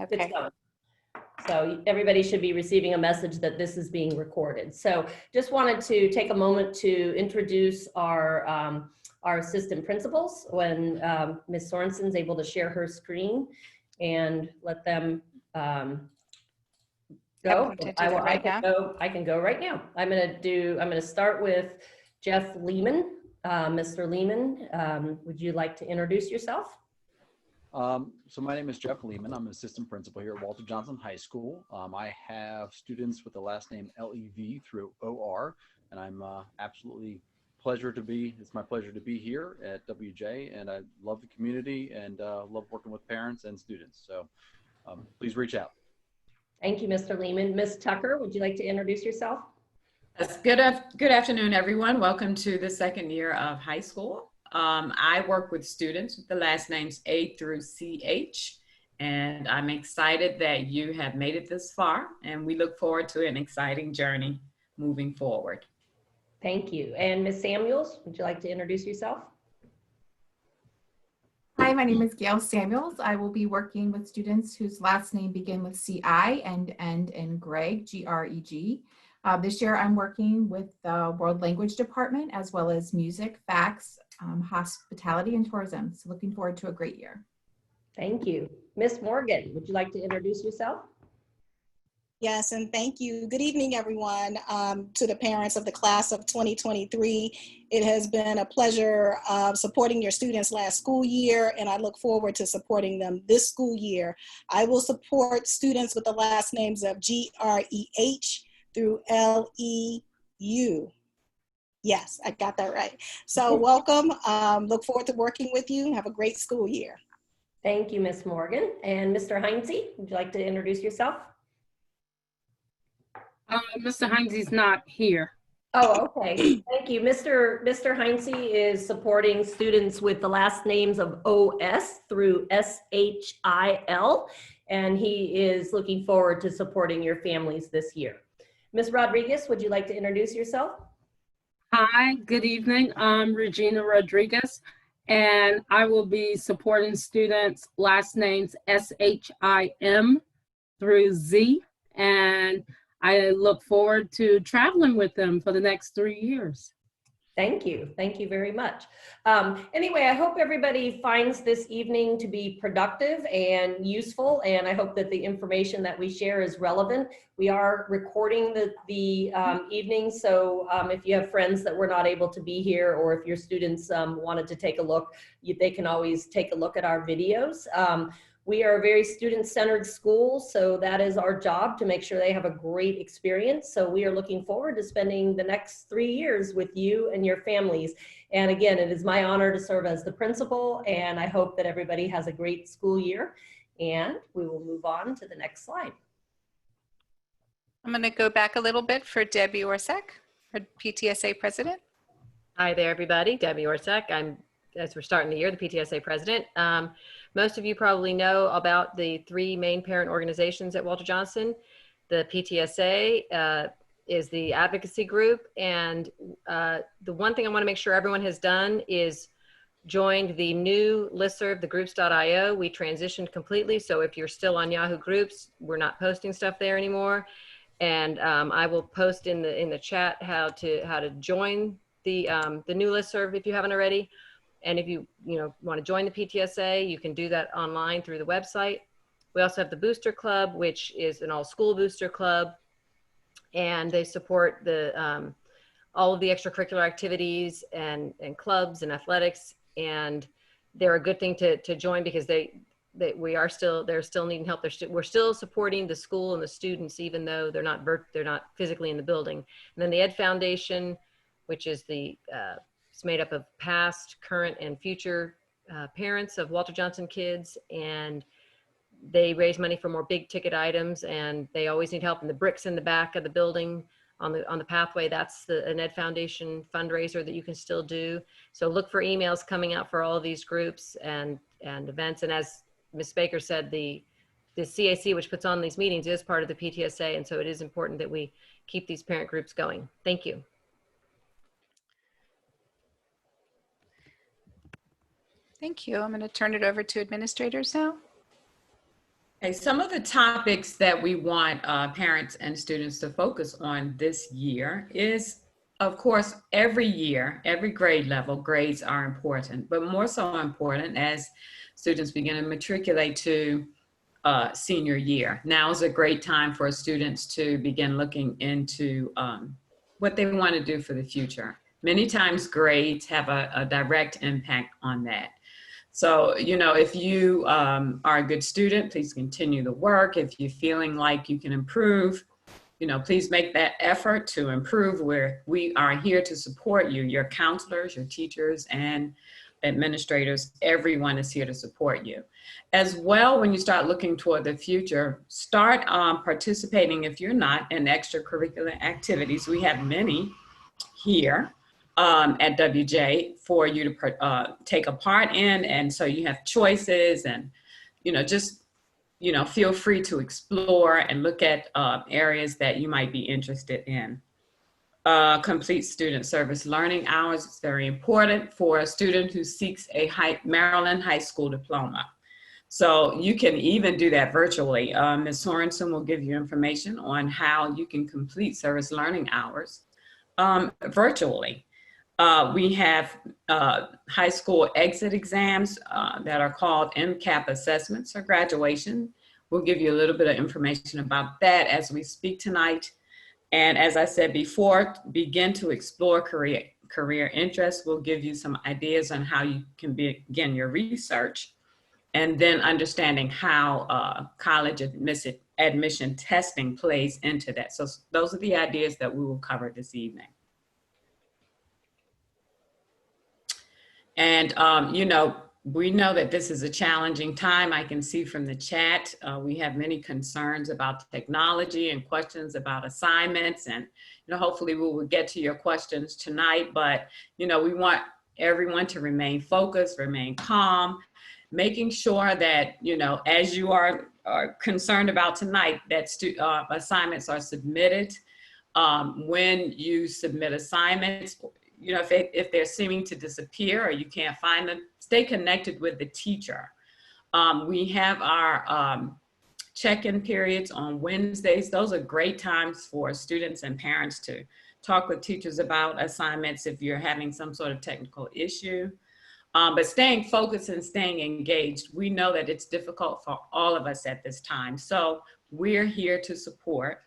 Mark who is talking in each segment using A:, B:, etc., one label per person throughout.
A: Okay.
B: It's coming. So everybody should be receiving a message that this is being recorded. So just wanted to take a moment to introduce our assistant principals when Ms. Sorensen's able to share her screen and let them go. I can go right now. I'm gonna start with Jeff Lehman. Mr. Lehman, would you like to introduce yourself?
C: So my name is Jeff Lehman. I'm an assistant principal here at Walter Johnson High School. I have students with the last name L-E-V through O-R, and I'm it's my pleasure to be here at WJ, and I love the community and love working with parents and students. So please reach out.
B: Thank you, Mr. Lehman. Ms. Tucker, would you like to introduce yourself?
D: Yes, good afternoon, everyone. Welcome to the second year of high school. I work with students with the last names A through CH, and I'm excited that you have made it this far, and we look forward to an exciting journey moving forward.
B: Thank you. And Ms. Samuels, would you like to introduce yourself?
A: Hi, my name is Gail Samuels. I will be working with students whose last name begin with CI and end in Greg, G-R-E-G. This year I'm working with the World Language Department as well as music, FACS, hospitality, and tourism. So looking forward to a great year.
B: Thank you. Ms. Morgan, would you like to introduce yourself?
E: Yes, and thank you. Good evening, everyone. To the parents of the class of 2023, it has been a pleasure supporting your students last school year, and I look forward to supporting them this school year. I will support students with the last names of G-R-E-H through L-E-U. Yes, I got that right. So welcome. Look forward to working with you. Have a great school year.
B: Thank you, Ms. Morgan. And Mr. Heinze, would you like to introduce yourself?
F: Mr. Heinze is not here.
B: Oh, okay. Thank you. Mr. Heinze is supporting students with the last names of O-S through S-H-I-L, and he is looking forward to supporting your families this year. Ms. Rodriguez, would you like to introduce yourself?
F: Hi, good evening. I'm Regina Rodriguez, and I will be supporting students' last names S-H-I-M through Z, and I look forward to traveling with them for the next 3 years.
B: Thank you. Thank you very much. Anyway, I hope everybody finds this evening to be productive and useful, and I hope that the information that we share is relevant. We are recording the evening, so if you have friends that were not able to be here, or if your students wanted to take a look, they can always take a look at our videos. We are a very student-centered school, so that is our job, to make sure they have a great experience. So we are looking forward to spending the next 3 years with you and your families. And again, it is my honor to serve as the principal, and I hope that everybody has a great school year. And we will move on to the next slide.
G: I'm going to go back a little bit for Debbie Orsak, our PTSA president.
H: Hi there, everybody. Debbie Orsak. As we're starting the year, the PTSA president. Most of you probably know about the 3 main parent organizations at Walter Johnson. The PTSA is the advocacy group, and the one thing I want to make sure everyone has done is joined the new listserv, the groups.io. We transitioned completely, so if you're still on Yahoo Groups, we're not posting stuff there anymore. And I will post in the chat how to join the new listserv if you haven't already. And if you want to join the PTSA, you can do that online through the website. We also have the Booster Club, which is an all-school booster club, and they support the all of the extracurricular activities and clubs and athletics. And they're a good thing to join because they're still needing help. We're still supporting the school and the students, even though they're not physically in the building. And then the Ed Foundation, which is it's made up of past, current, and future parents of Walter Johnson kids, and they raise money for more big ticket items, and they always need help. And the bricks in the back of the building on the pathway, that's an Ed Foundation fundraiser that you can still do. So look for emails coming out for all of these groups and events. And as Ms. Baker said, the CAC, which puts on these meetings, is part of the PTSA, and so it is important that we keep these parent groups going. Thank you.
G: Thank you. I'm going to turn it over to administrators now.
D: Okay, some of the topics that we want parents and students to focus on this year is, of course, every year, every grade level, grades are important, but more so important as students begin to matriculate to senior year. Now is a great time for students to begin looking into what they want to do for the future. Many times grades have a direct impact on that. So, you know, if you are a good student, please continue the work. If you're feeling like you can improve, you know, please make that effort to improve. We are here to support you, your counselors, your teachers, and administrators. Everyone is here to support you. As well, when you start looking toward the future, start participating, if you're not, in extracurricular activities. We have many here at WJ for you to take a part in, and so you have choices, and just feel free to explore and look at areas that you might be interested in. Complete student service learning hours is very important for a student who seeks a Maryland high school diploma. So you can even do that virtually. Ms. Sorensen will give you information on how you can complete service learning hours virtually. We have high school exit exams that are called MCAP assessments or graduation. We'll give you a little bit of information about that as we speak tonight. And as I said before, begin to explore career interests. We'll give you some ideas on how you can begin your research, and then understanding how college admission testing plays into that. So those are the ideas that we will cover this evening. And, we know that this is a challenging time. I can see from the chat, we have many concerns about technology and questions about assignments. And, hopefully we will get to your questions tonight. But, we want everyone to remain focused, remain calm, making sure that, as you are concerned about tonight, that assignments are submitted. When you submit assignments, if they're seeming to disappear or you can't find them, stay connected with the teacher. We have our check-in periods on Wednesdays. Those are great times for students and parents to talk with teachers about assignments if you're having some sort of technical issue. But staying focused and staying engaged, we know that it's difficult for all of us at this time. So we're here to support.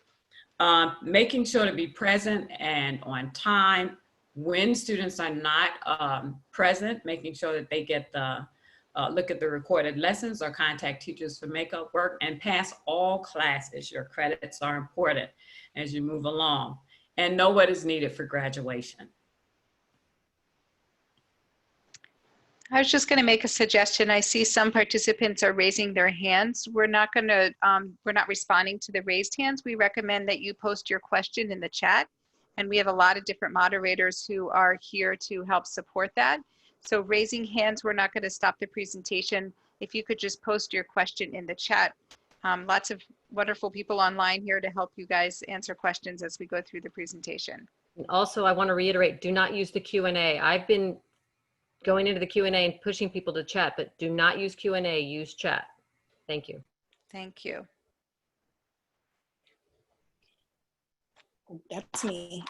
D: Making sure to be present and on time. When students are not present, making sure that they get the look at the recorded lessons or contact teachers for makeup work, and pass all classes. Your credits are important as you move along, and know what is needed for graduation.
G: I was just going to make a suggestion. I see some participants are raising their hands. We're not responding to the raised hands. We recommend that you post your question in the chat. And we have a lot of different moderators who are here to help support that. So raising hands, we're not going to stop the presentation. If you could just post your question in the chat. Lots of wonderful people online here to help you guys answer questions as we go through the presentation.
H: And also, I want to reiterate, do not use the Q&A. I've been going into the Q&A and pushing people to chat, but do not use Q&A, use chat. Thank you.
G: Thank you.
E: That's me.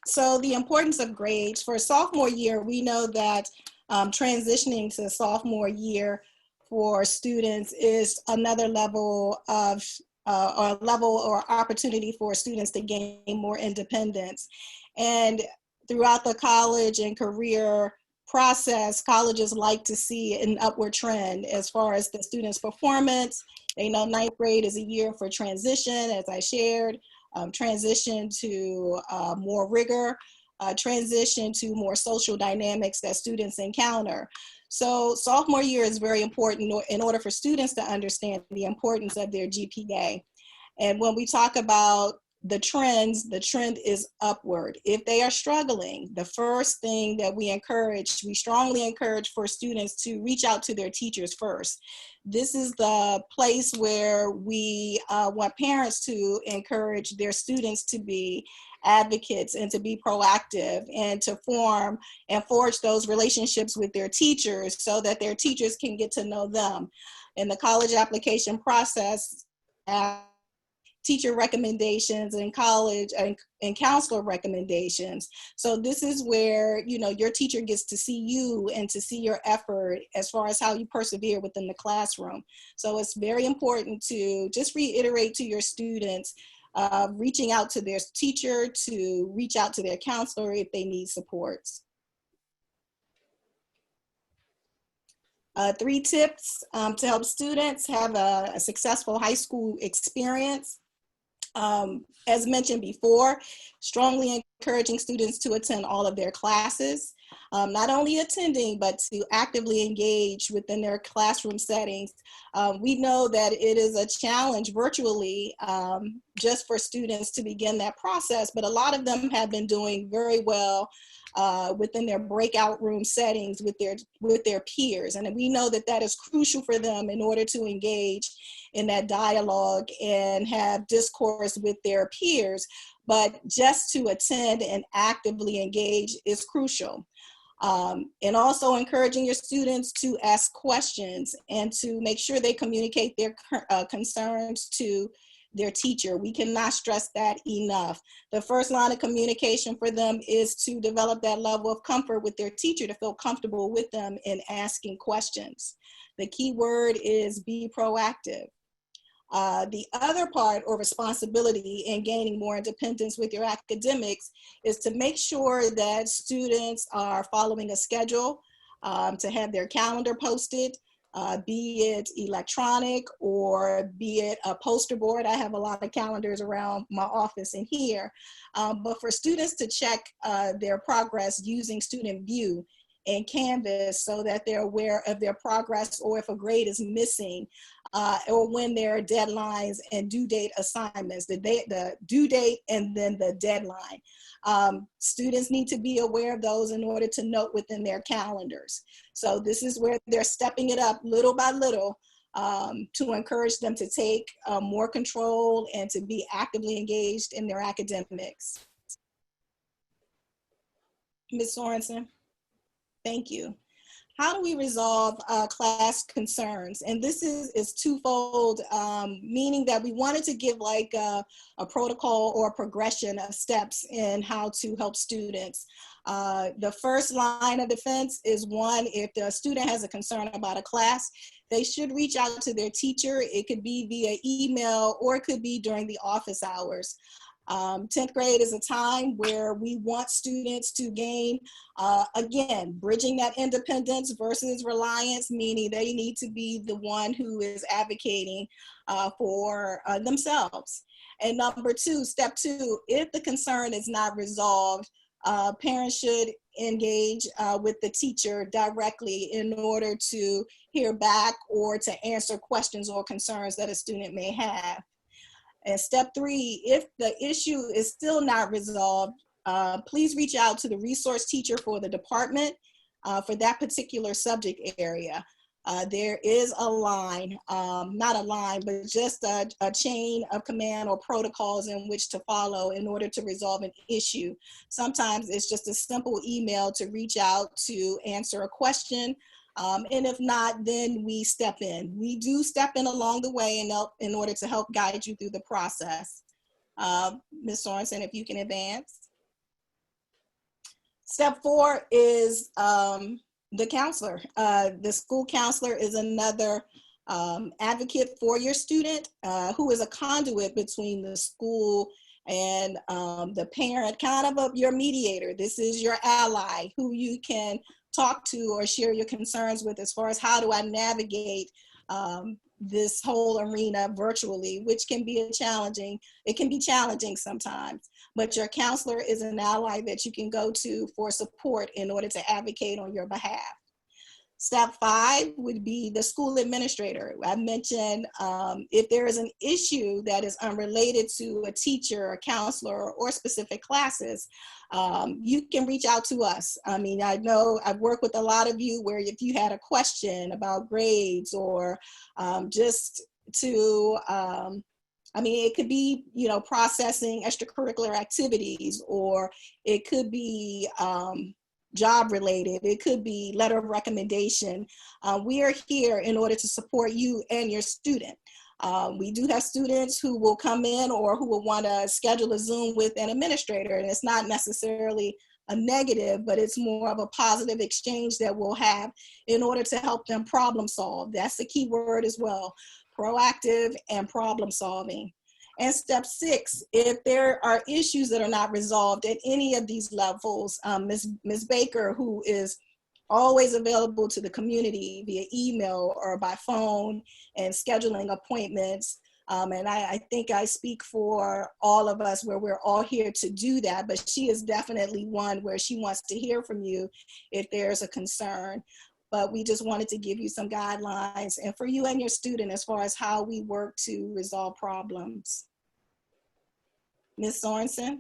E: So the importance of grades for sophomore year, we know that transitioning to sophomore year for students is another level of or opportunity for students to gain more independence. And throughout the college and career process, colleges like to see an upward trend as far as the students' performance. They know ninth grade is a year for transition, as I shared. Transition to more rigor, transition to more social dynamics that students encounter. So sophomore year is very important in order for students to understand the importance of their GPA. And when we talk about the trend is upward. If they are struggling, the first thing that we strongly encourage for students to reach out to their teachers first. This is the place where we want parents to encourage their students to be advocates and to be proactive and to form and forge those relationships with their teachers so that their teachers can get to know them. In the college application process, teacher recommendations and college and counselor recommendations. So this is where, you know, your teacher gets to see you and to see your effort as far as how you persevere within the classroom. So it's very important to just reiterate to your students, reaching out to their teacher, to reach out to their counselor if they need supports. 3 tips to help students have a successful high school experience. As mentioned before, strongly encouraging students to attend all of their classes, not only attending, but to actively engage within their classroom settings. We know that it is a challenge virtually just for students to begin that process, but a lot of them have been doing very well within their breakout room settings with their peers. And we know that that is crucial for them in order to engage in that dialogue and have discourse with their peers. But just to attend and actively engage is crucial. And also encouraging your students to ask questions and to make sure they communicate their concerns to their teacher. We cannot stress that enough. The first line of communication for them is to develop that level of comfort with their teacher, to feel comfortable with them in asking questions. The key word is be proactive. The other part or responsibility in gaining more independence with your academics is to make sure that students are following a schedule, to have their calendar posted, be it electronic or be it a poster board. I have a lot of calendars around my office and here, but for students to check their progress using Student View and Canvas so that they're aware of their progress, or if a grade is missing, or when there are deadlines and due date assignments, the due date and then the deadline. Students need to be aware of those in order to note within their calendars. So this is where they're stepping it up little by little to encourage them to take more control and to be actively engaged in their academics. Ms. Sorensen, thank you. How do we resolve class concerns? And this is twofold, meaning that we wanted to give like a protocol or a progression of steps in how to help students. The first line of defense is, one, if the student has a concern about a class, they should reach out to their teacher. It could be via email or it could be during the office hours. 10th grade is a time where we want students to gain, again, bridging that independence versus reliance, meaning they need to be the one who is advocating for themselves. And number 2, step 2, if the concern is not resolved, parents should engage with the teacher directly in order to hear back or to answer questions or concerns that a student may have. And step 3, if the issue is still not resolved, please reach out to the resource teacher for the department for that particular subject area. There is a line, not a line, but just a chain of command or protocols in which to follow in order to resolve an issue. Sometimes it's just a simple email to reach out to answer a question. And if not, then we step in. We do step in along the way in order to help guide you through the process. Ms. Sorensen, if you can advance. Step 4 is the counselor. The school counselor is another advocate for your student who is a conduit between the school and the parent, kind of your mediator. This is your ally who you can talk to or share your concerns with as far as how do I navigate this whole arena virtually, which can be challenging sometimes, but your counselor is an ally that you can go to for support in order to advocate on your behalf. Step 5 would be the school administrator. I mentioned if there is an issue that is unrelated to a teacher, a counselor, or specific classes, you can reach out to us. I mean, I know I've worked with a lot of you where if you had a question about grades or just to, I mean, it could be, you know, processing extracurricular activities, or it could be job related. It could be letter of recommendation. We are here in order to support you and your student. We do have students who will come in or who will want to schedule a Zoom with an administrator, and it's not necessarily a negative, but it's more of a positive exchange that we'll have in order to help them problem solve. That's the key word as well, proactive and problem solving. And step 6, if there are issues that are not resolved at any of these levels, Ms. Baker, who is always available to the community via email or by phone and scheduling appointments. And I think I speak for all of us where we're all here to do that, but she is definitely one where she wants to hear from you if there's a concern. But we just wanted to give you some guidelines and for you and your student as far as how we work to resolve problems. Ms. Sorensen,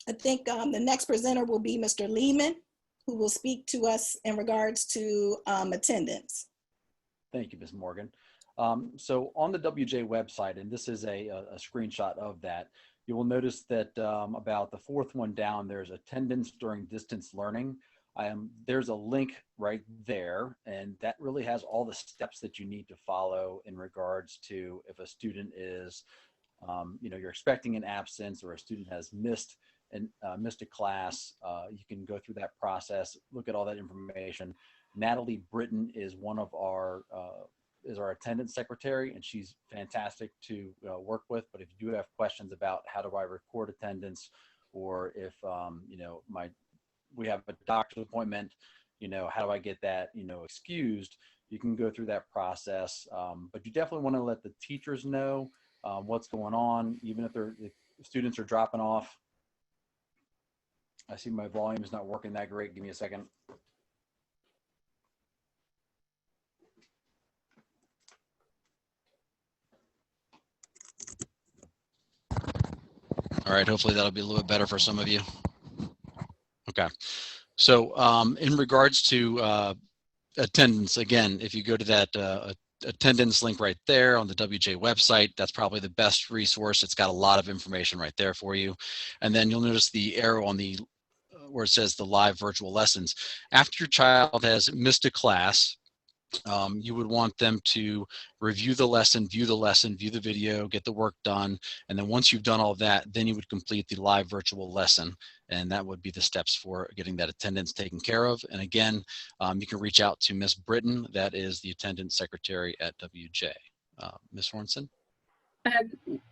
E: I think the next presenter will be Mr. Lehman, who will speak to us in regards to attendance.
C: Thank you, Ms. Morgan. So on the WJ website, and this is a screenshot of that, you will notice that about the 4th one down, there's attendance during distance learning. There's a link right there, and that really has all the steps that you need to follow in regards to if a student is, you're expecting an absence or a student has missed a class. You can go through that process, look at all that information. Natalie Britton is one of our our attendance secretary, and she's fantastic to work with. But if you do have questions about how do I record attendance, or if we have a doctor's appointment, how do I get that excused, you can go through that process. But you definitely want to let the teachers know what's going on, even if students are dropping off. I see my volume is not working that great. Give me a second. All right, hopefully that'll be a little bit better for some of you. Okay, so in regards to attendance, again, if you go to that attendance link right there on the WJ website, that's probably the best resource. It's got a lot of information right there for you. And then you'll notice the arrow on the where it says the live virtual lessons. After your child has missed a class, you would want them to review the lesson, view the video, get the work done. And then once you've done all that, then you would complete the live virtual lesson. And that would be the steps for getting that attendance taken care of. And again, you can reach out to Ms. Britton, that is the attendance secretary at WJ. Ms. Hornson?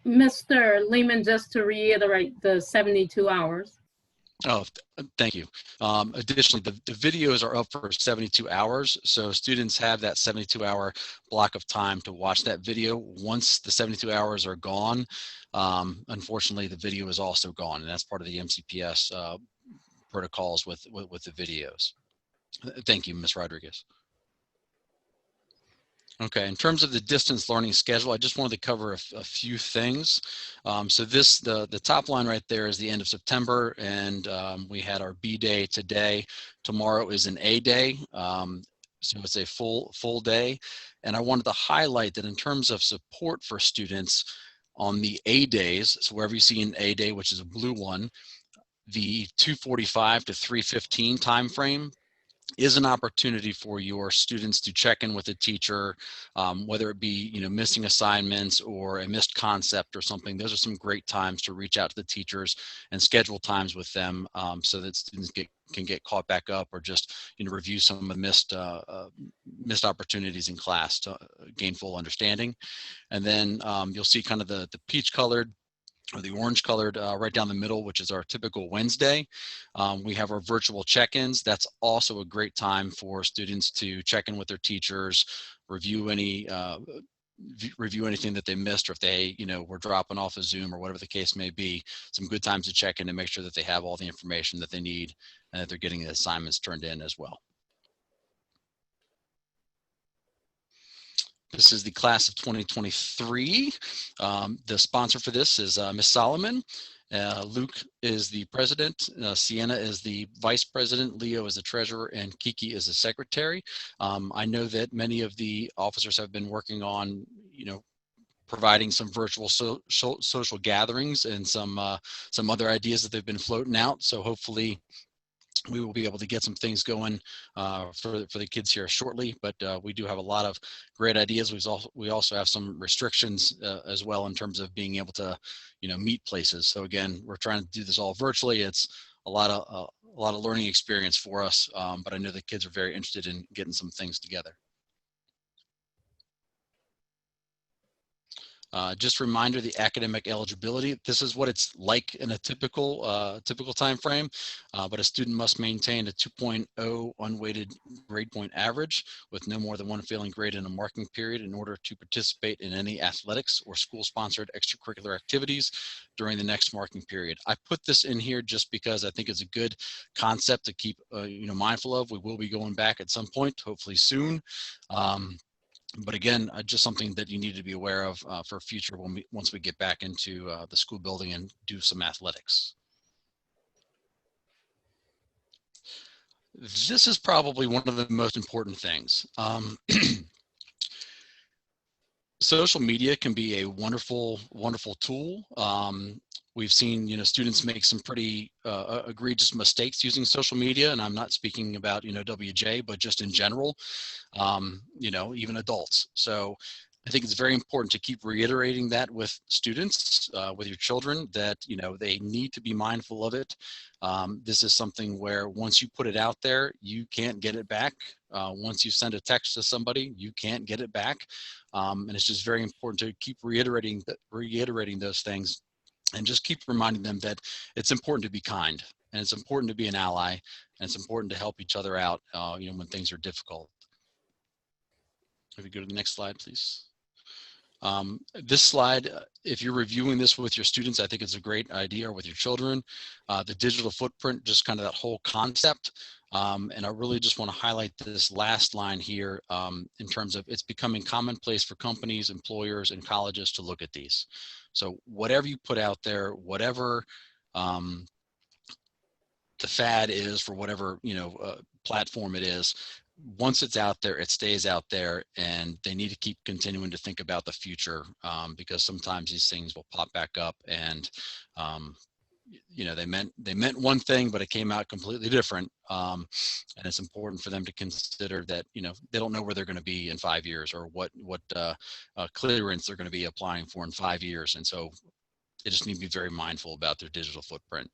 F: Mr. Lehman, just to reiterate the 72 hours.
C: Oh, thank you. Additionally, the videos are up for 72 hours. So students have that 72-hour block of time to watch that video. Once the 72 hours are gone, unfortunately, the video is also gone. And that's part of the MCPS protocols with the videos. Thank you, Ms. Rodriguez. Okay, in terms of the distance learning schedule, I just wanted to cover a few things. So the top line right there is the end of September, and we had our B day today. Tomorrow is an A day, so it's a full day. And I wanted to highlight that in terms of support for students on the A days, so wherever you see an A day, which is a blue one, the 2:45 to 3:15 time frame is an opportunity for your students to check in with a teacher, whether it be missing assignments or a missed concept or something. Those are some great times to reach out to the teachers and schedule times with them so that students can get caught back up or just review some of the missed opportunities in class to gain full understanding. And then you'll see kind of the peach colored or the orange colored right down the middle, which is our typical Wednesday. We have our virtual check-ins. That's also a great time for students to check in with their teachers, review anything that they missed, or if they were dropping off a Zoom or whatever the case may be. Some good times to check in and make sure that they have all the information that they need and that they're getting the assignments turned in as well. This is the class of 2023. The sponsor for this is Ms. Solomon. Luke is the president. Sienna is the vice president. Leo is the treasurer, and Kiki is the secretary. I know that many of the officers have been working on, providing some virtual social gatherings and some other ideas that they've been floating out. So hopefully we will be able to get some things going for the kids here shortly, but we do have a lot of great ideas. We also have some restrictions as well in terms of being able to, meet places. So again, we're trying to do this all virtually. It's a lot of learning experience for us, but I know the kids are very interested in getting some things together. Just a reminder, the academic eligibility, this is what it's like in a typical time frame, but a student must maintain a 2.0 unweighted grade point average with no more than one failing grade in a marking period in order to participate in any athletics or school-sponsored extracurricular activities during the next marking period. I put this in here just because I think it's a good concept to keep mindful of. We will be going back at some point, hopefully soon. But again, just something that you need to be aware of for future once we get back into the school building and do some athletics. This is probably one of the most important things. Social media can be a wonderful, wonderful tool. We've seen, students make some pretty egregious mistakes using social media, and I'm not speaking about, WJ, but just in general, even adults. So I think it's very important to keep reiterating that with students, with your children, that, they need to be mindful of it. This is something where once you put it out there, you can't get it back. Once you send a text to somebody, you can't get it back. And it's just very important to keep reiterating those things. And just keep reminding them that it's important to be kind, and it's important to be an ally, and it's important to help each other out, when things are difficult. If you go to the next slide, please. This slide, if you're reviewing this with your students, I think it's a great idea, or with your children. The digital footprint, just kind of that whole concept. And I really just want to highlight this last line here in terms of it's becoming commonplace for companies, employers, and colleges to look at these. So whatever you put out there, whatever the fad is for whatever platform it is, once it's out there, it stays out there, and they need to keep continuing to think about the future because sometimes these things will pop back up, and they meant one thing, but it came out completely different. And it's important for them to consider that, they don't know where they're going to be in 5 years, or what clearance they're going to be applying for in 5 years. And so they just need to be very mindful about their digital footprint.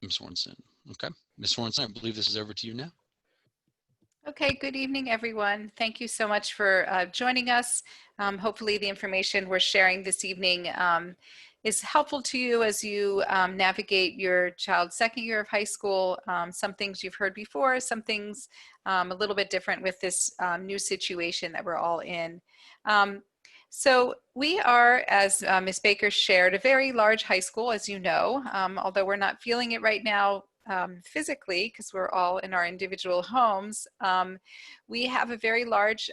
C: Ms. Sorensen. Okay. Ms. Sorensen, I believe this is over to you now.
G: Okay, good evening, everyone. Thank you so much for joining us. Hopefully the information we're sharing this evening is helpful to you as you navigate your child's second year of high school. Some things you've heard before, some things a little bit different with this new situation that we're all in. So we are, as Ms. Baker shared, a very large high school, as you know, although we're not feeling it right now physically because we're all in our individual homes. We have a very large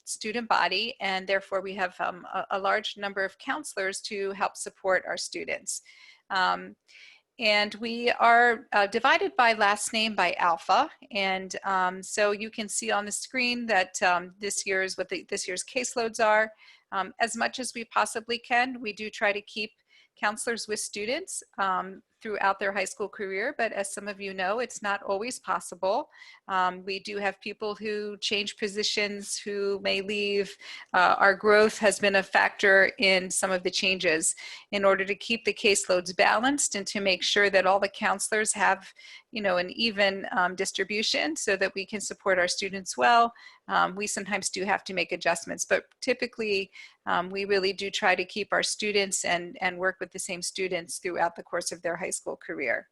G: student body, and therefore we have a large number of counselors to help support our students. And we are divided by last name by alpha. And so you can see on the screen that this year's caseloads are. As much as we possibly can, we do try to keep counselors with students throughout their high school career, but as some of you know, it's not always possible. We do have people who change positions, who may leave. Our growth has been a factor in some of the changes in order to keep the caseloads balanced and to make sure that all the counselors have, an even distribution so that we can support our students well. We sometimes do have to make adjustments, but typically we really do try to keep our students and work with the same students throughout the course of their high school career.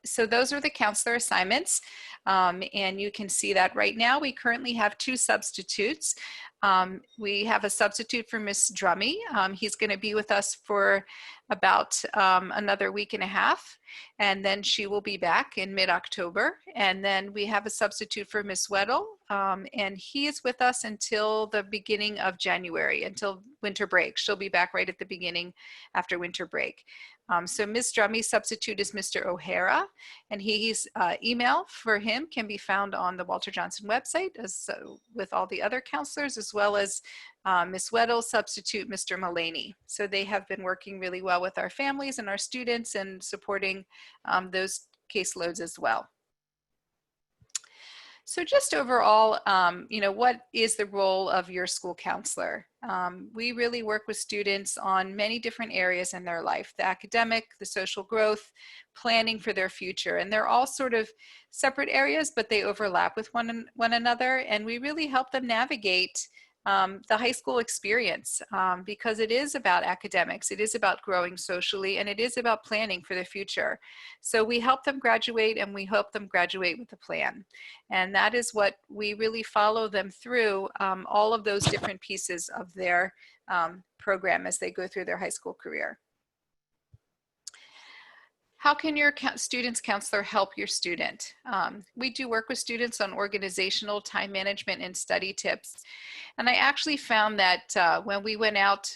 G: So those are the counselor assignments, and you can see that right now we currently have 2 substitutes. We have a substitute for Miss Drummy. He's going to be with us for about another week and a half, and then she will be back in mid-October. And then we have a substitute for Miss Weddle, and he is with us until the beginning of January, until winter break. She'll be back right at the beginning after winter break. So Ms. Drummy's substitute is Mr. O'Hara, and his email for him can be found on the Walter Johnson website, as with all the other counselors, as well as Ms. Weddle, substitute Mr. Mullaney. So they have been working really well with our families and our students and supporting those caseloads as well. So just overall, what is the role of your school counselor? We really work with students on many different areas in their life, the academic, the social growth, planning for their future. And they're all sort of separate areas, but they overlap with one another. And we really help them navigate the high school experience because it is about academics, it is about growing socially, and it is about planning for the future. So we help them graduate, and we help them graduate with a plan. And that is what we really follow them through, all of those different pieces of their program as they go through their high school career. How can your students counselor help your student? We do work with students on organizational, time management, and study tips. And I actually found that when we went out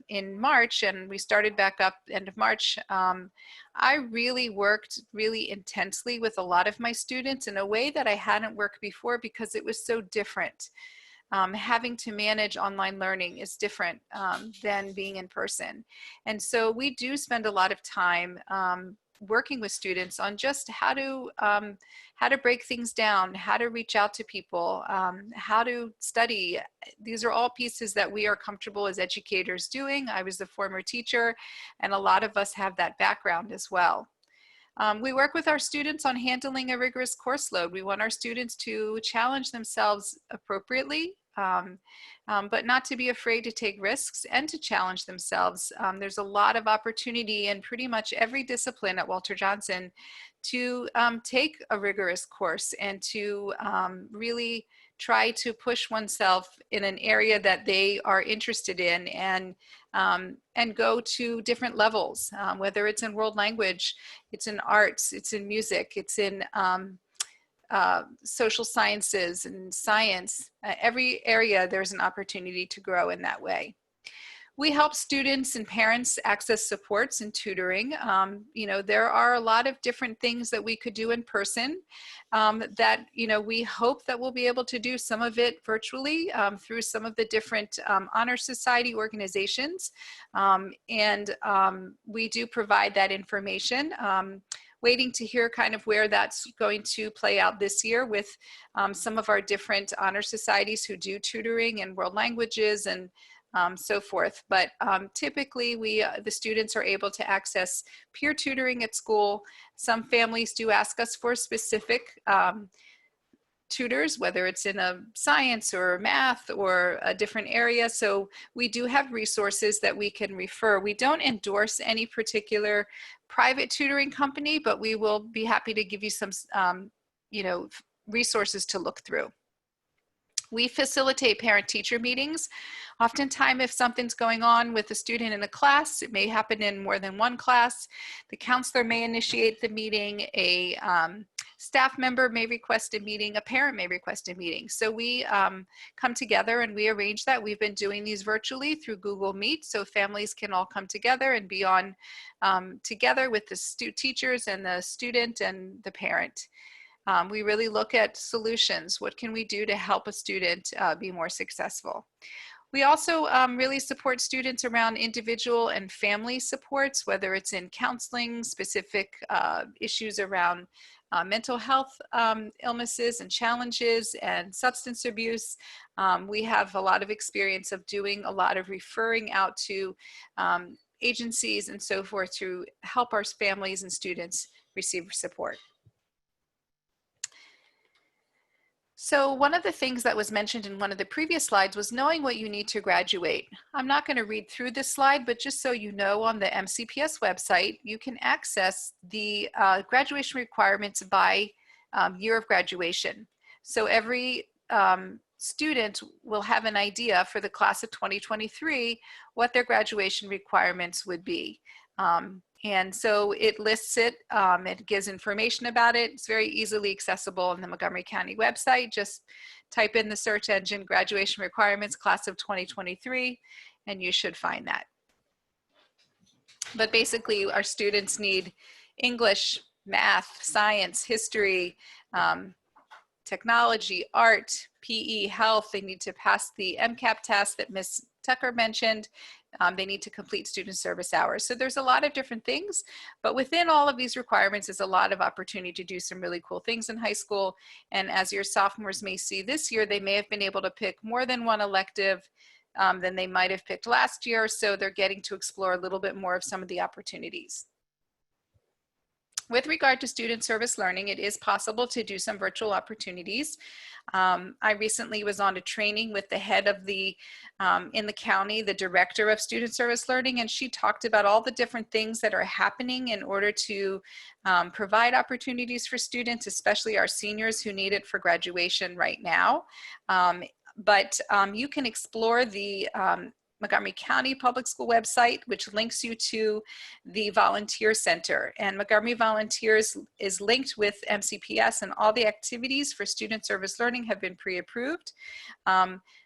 G: in March and we started back up end of March, I really worked really intensely with a lot of my students in a way that I hadn't worked before because it was so different. Having to manage online learning is different than being in person. And so we do spend a lot of time working with students on just how to break things down, how to reach out to people, how to study. These are all pieces that we are comfortable as educators doing. I was the former teacher, and a lot of us have that background as well. We work with our students on handling a rigorous course load. We want our students to challenge themselves appropriately, but not to be afraid to take risks and to challenge themselves. There's a lot of opportunity in pretty much every discipline at Walter Johnson to take a rigorous course and to really try to push oneself in an area that they are interested in and go to different levels, whether it's in world language, it's in arts, it's in music, it's in social sciences and science. Every area there's an opportunity to grow in that way. We help students and parents access supports and tutoring. There are a lot of different things that we could do in person that, we hope that we'll be able to do some of it virtually through some of the different honor society organizations. We do provide that information. Waiting to hear kind of where that's going to play out this year with some of our different honor societies who do tutoring and world languages and so forth. But typically the students are able to access peer tutoring at school. Some families do ask us for specific tutors, whether it's in a science or math or a different area. So we do have resources that we can refer. We don't endorse any particular private tutoring company, but we will be happy to give you some, resources to look through. We facilitate parent-teacher meetings. Oftentimes, if something's going on with a student in a class, it may happen in more than one class. The counselor may initiate the meeting, a staff member may request a meeting, a parent may request a meeting. So we come together and we arrange that. We've been doing these virtually through Google Meet, so families can all come together and be on together with the teachers and the student and the parent. We really look at solutions. What can we do to help a student be more successful? We also really support students around individual and family supports, whether it's in counseling, specific issues around mental health illnesses and challenges and substance abuse. We have a lot of experience of doing a lot of referring out to agencies and so forth to help our families and students receive support. So one of the things that was mentioned in one of the previous slides was knowing what you need to graduate. I'm not going to read through this slide, but just so you know, on the MCPS website, you can access the graduation requirements by year of graduation. So every student will have an idea for the class of 2023 what their graduation requirements would be. And so it lists it, it gives information about it. It's very easily accessible on the Montgomery County website. Just type in the search engine, graduation requirements, class of 2023, and you should find that. But basically our students need English, math, science, history, technology, art, PE, health, they need to pass the MCAP test that Ms. Tucker mentioned. They need to complete student service hours. So there's a lot of different things, but within all of these requirements is a lot of opportunity to do some really cool things in high school. And as your sophomores may see this year, they may have been able to pick more than one elective than they might have picked last year. So they're getting to explore a little bit more of some of the opportunities. With regard to student service learning, it is possible to do some virtual opportunities. I recently was on a training with the head of the, in the county, the director of student service learning, and she talked about all the different things that are happening in order to provide opportunities for students, especially our seniors who need it for graduation right now. You can explore the Montgomery County Public School website, which links you to the Volunteer Center. And Montgomery Volunteers is linked with MCPS, and all the activities for student service learning have been pre-approved.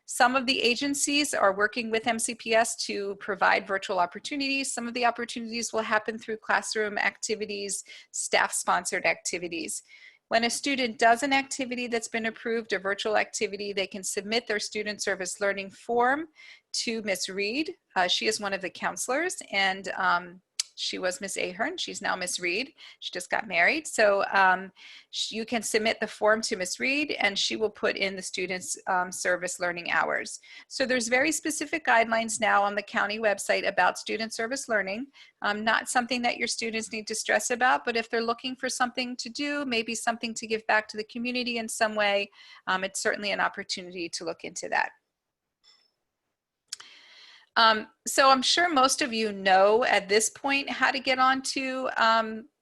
G: Some of the agencies are working with MCPS to provide virtual opportunities. Some of the opportunities will happen through classroom activities, staff-sponsored activities. When a student does an activity that's been approved, a virtual activity, they can submit their student service learning form to Ms. Reed. She is one of the counselors, and she was Ms. Ahern. She's now Ms. Reed. She just got married. So you can submit the form to Ms. Reed, and she will put in the student's service learning hours. So there's very specific guidelines now on the county website about student service learning. Not something that your students need to stress about, but if they're looking for something to do, maybe something to give back to the community in some way, it's certainly an opportunity to look into that. So I'm sure most of you know at this point how to get onto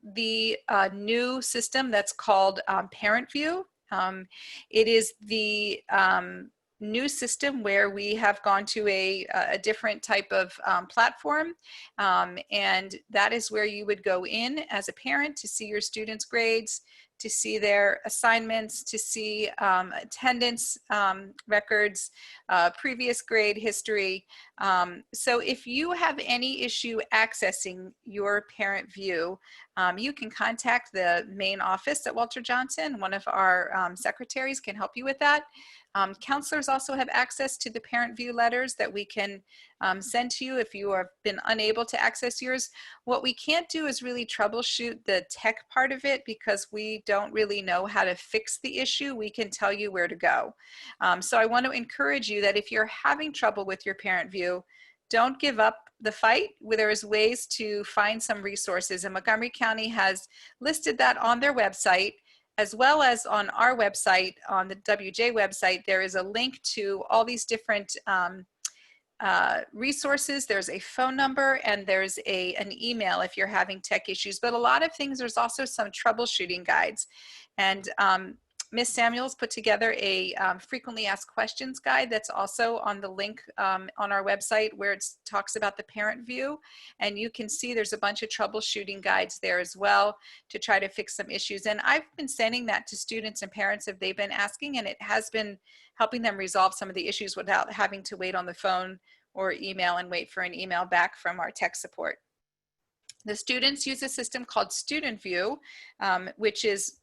G: the new system that's called Parent View. It is the new system where we have gone to a different type of platform, and that is where you would go in as a parent to see your students' grades, to see their assignments, to see attendance records, previous grade history. So if you have any issue accessing your Parent View, you can contact the main office at Walter Johnson. One of our secretaries can help you with that. Counselors also have access to the Parent View letters that we can send to you if you have been unable to access yours. What we can't do is really troubleshoot the tech part of it because we don't really know how to fix the issue. We can tell you where to go. So I want to encourage you that if you're having trouble with your Parent View, don't give up the fight. There's ways to find some resources, and Montgomery County has listed that on their website. As well as on our website, on the WJ website, there is a link to all these different resources. There's a phone number and there's an email if you're having tech issues. But a lot of things, there's also some troubleshooting guides. And Ms. Samuels put together a frequently asked questions guide that's also on the link on our website where it talks about the Parent View. And you can see there's a bunch of troubleshooting guides there as well to try to fix some issues. And I've been sending that to students and parents if they've been asking, and it has been helping them resolve some of the issues without having to wait on the phone or email and wait for an email back from our tech support. The students use a system called Student View, which is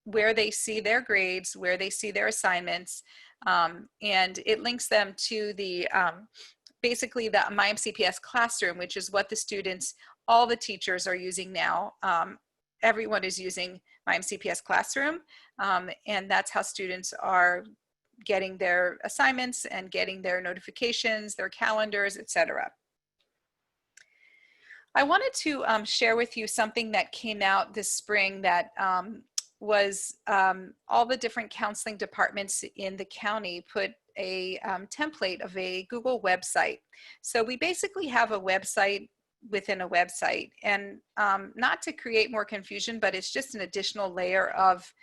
G: where they see their grades, where they see their assignments, and it links them to the basically the MyMCPS classroom, which is what the students, all the teachers are using now. Everyone is using MyMCPS classroom, and that's how students are getting their assignments and getting their notifications, their calendars, etc. I wanted to share with you something that came out this spring that was all the different counseling departments in the county put a template of a Google website. So we basically have a website within a website, and not to create more confusion, but it's just an additional layer of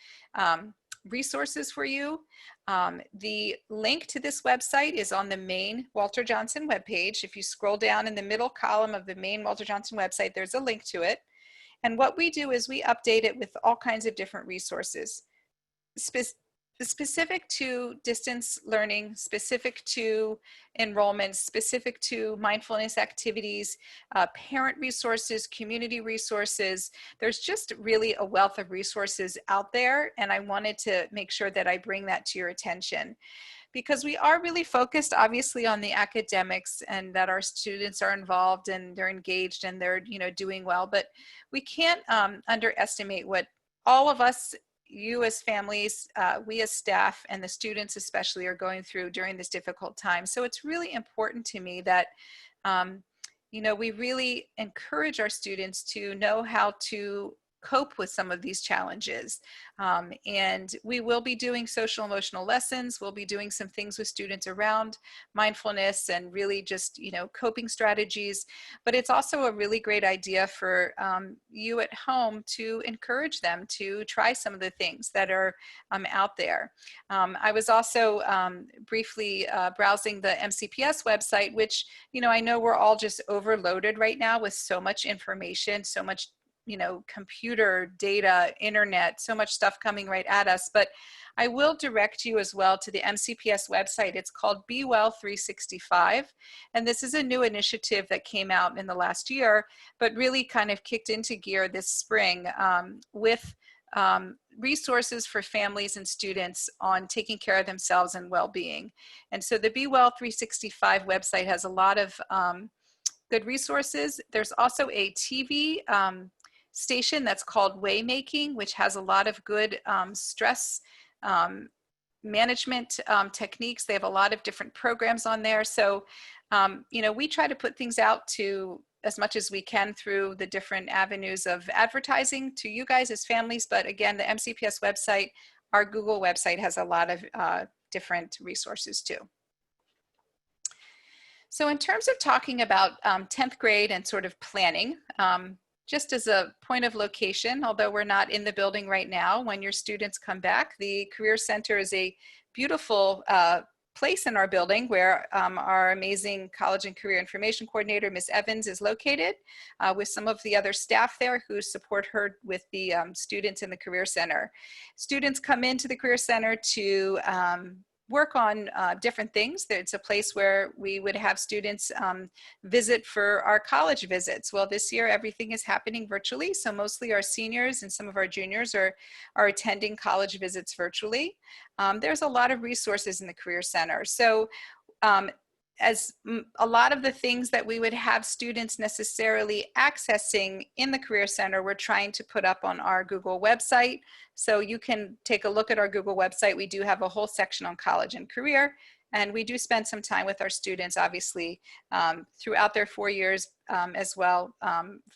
G: resources for you. The link to this website is on the main Walter Johnson webpage. If you scroll down in the middle column of the main Walter Johnson website, there's a link to it. And what we do is we update it with all kinds of different resources. specific to distance learning, specific to enrollment, specific to mindfulness activities, parent resources, community resources. There's just really a wealth of resources out there, and I wanted to make sure that I bring that to your attention, because we are really focused obviously on the academics and that our students are involved and they're engaged and they're, you know, doing well, but we can't underestimate what all of us, you as families, we as staff, and the students especially are going through during this difficult time. So it's really important to me that, you know, we really encourage our students to know how to cope with some of these challenges. And we will be doing social emotional lessons. We'll be doing some things with students around mindfulness and really just, you know, coping strategies. But it's also a really great idea for you at home to encourage them to try some of the things that are out there. I was also briefly browsing the MCPS website, which, you know, I know we're all just overloaded right now with so much information, so much, you know, computer data, internet, so much stuff coming right at us. But I will direct you as well to the MCPS website. It's called Be Well 365. And this is a new initiative that came out in the last year, but really kind of kicked into gear this spring with resources for families and students on taking care of themselves and well-being. And so the Be Well 365 website has a lot of good resources. There's also a TV station that's called Waymaking, which has a lot of good stress management techniques. They have a lot of different programs on there. So, you know, we try to put things out to as much as we can through the different avenues of advertising to you guys as families. But again, the MCPS website, our Google website has a lot of different resources too. So in terms of talking about 10th grade and sort of planning, just as a point of location, although we're not in the building right now, when your students come back, the Career Center is a beautiful place in our building where our amazing College and Career Information Coordinator, Ms. Evans, is located with some of the other staff there who support her with the students in the Career Center. Students come into the Career Center to work on different things. It's a place where we would have students visit for our college visits. Well, this year everything is happening virtually, so mostly our seniors and some of our juniors are attending college visits virtually. There's a lot of resources in the Career Center. So as a lot of the things that we would have students necessarily accessing in the Career Center, we're trying to put up on our Google website. So you can take a look at our Google website. We do have a whole section on college and career, and we do spend some time with our students, obviously, throughout their 4 years as well,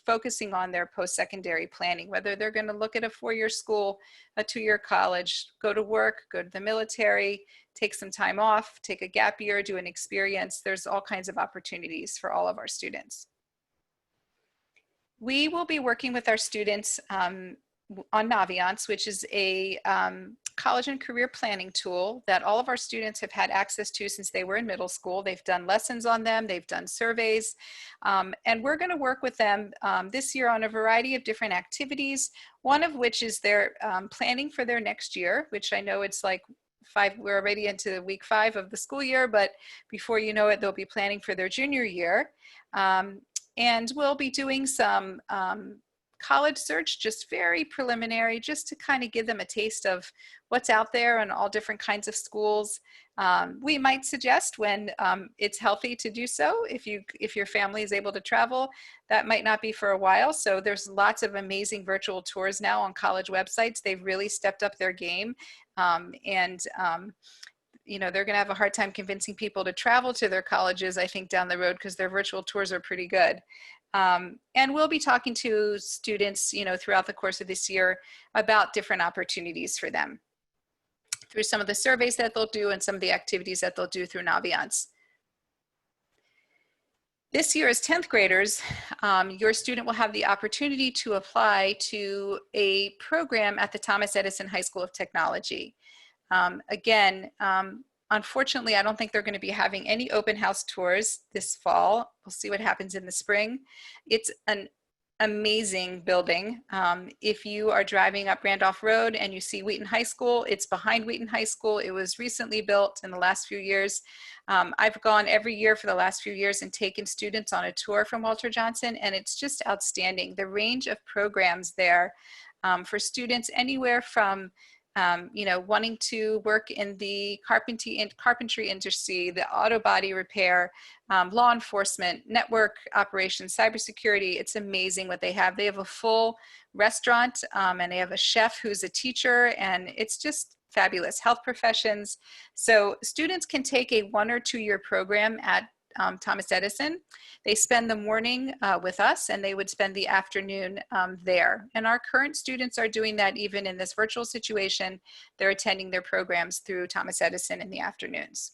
G: focusing on their post-secondary planning, whether they're going to look at a 4-year school, a 2-year college, go to work, go to the military, take some time off, take a gap year, do an experience. There's all kinds of opportunities for all of our students. We will be working with our students on Naviance, which is a college and career planning tool that all of our students have had access to since they were in middle school. They've done lessons on them, they've done surveys, and we're going to work with them this year on a variety of different activities, one of which is their planning for their next year, which I know it's like we're already into week 5 of the school year, but before you know it, they'll be planning for their junior year. And we'll be doing some college search, just very preliminary, just to kind of give them a taste of what's out there and all different kinds of schools. We might suggest when it's healthy to do so, if your family is able to travel, that might not be for a while. So there's lots of amazing virtual tours now on college websites. They've really stepped up their game. You know, they're going to have a hard time convincing people to travel to their colleges, I think, down the road, because their virtual tours are pretty good. And we'll be talking to students, you know, throughout the course of this year about different opportunities for them through some of the surveys that they'll do and some of the activities that they'll do through Naviance. This year as 10th graders, your student will have the opportunity to apply to a program at the Thomas Edison High School of Technology. Again, unfortunately, I don't think they're going to be having any open house tours this fall. We'll see what happens in the spring. It's an amazing building. If you are driving up Randolph Road and you see Wheaton High School, it's behind Wheaton High School. It was recently built in the last few years. I've gone every year for the last few years and taken students on a tour from Walter Johnson, and it's just outstanding. The range of programs there for students anywhere from wanting to work in the carpentry industry, the auto body repair, law enforcement, network operations, cybersecurity. It's amazing what they have. They have a full restaurant and they have a chef who's a teacher, and it's just fabulous. Health professions. So students can take a 1 or 2 year program at Thomas Edison. They spend the morning with us, and they would spend the afternoon there. And our current students are doing that even in this virtual situation. They're attending their programs through Thomas Edison in the afternoons.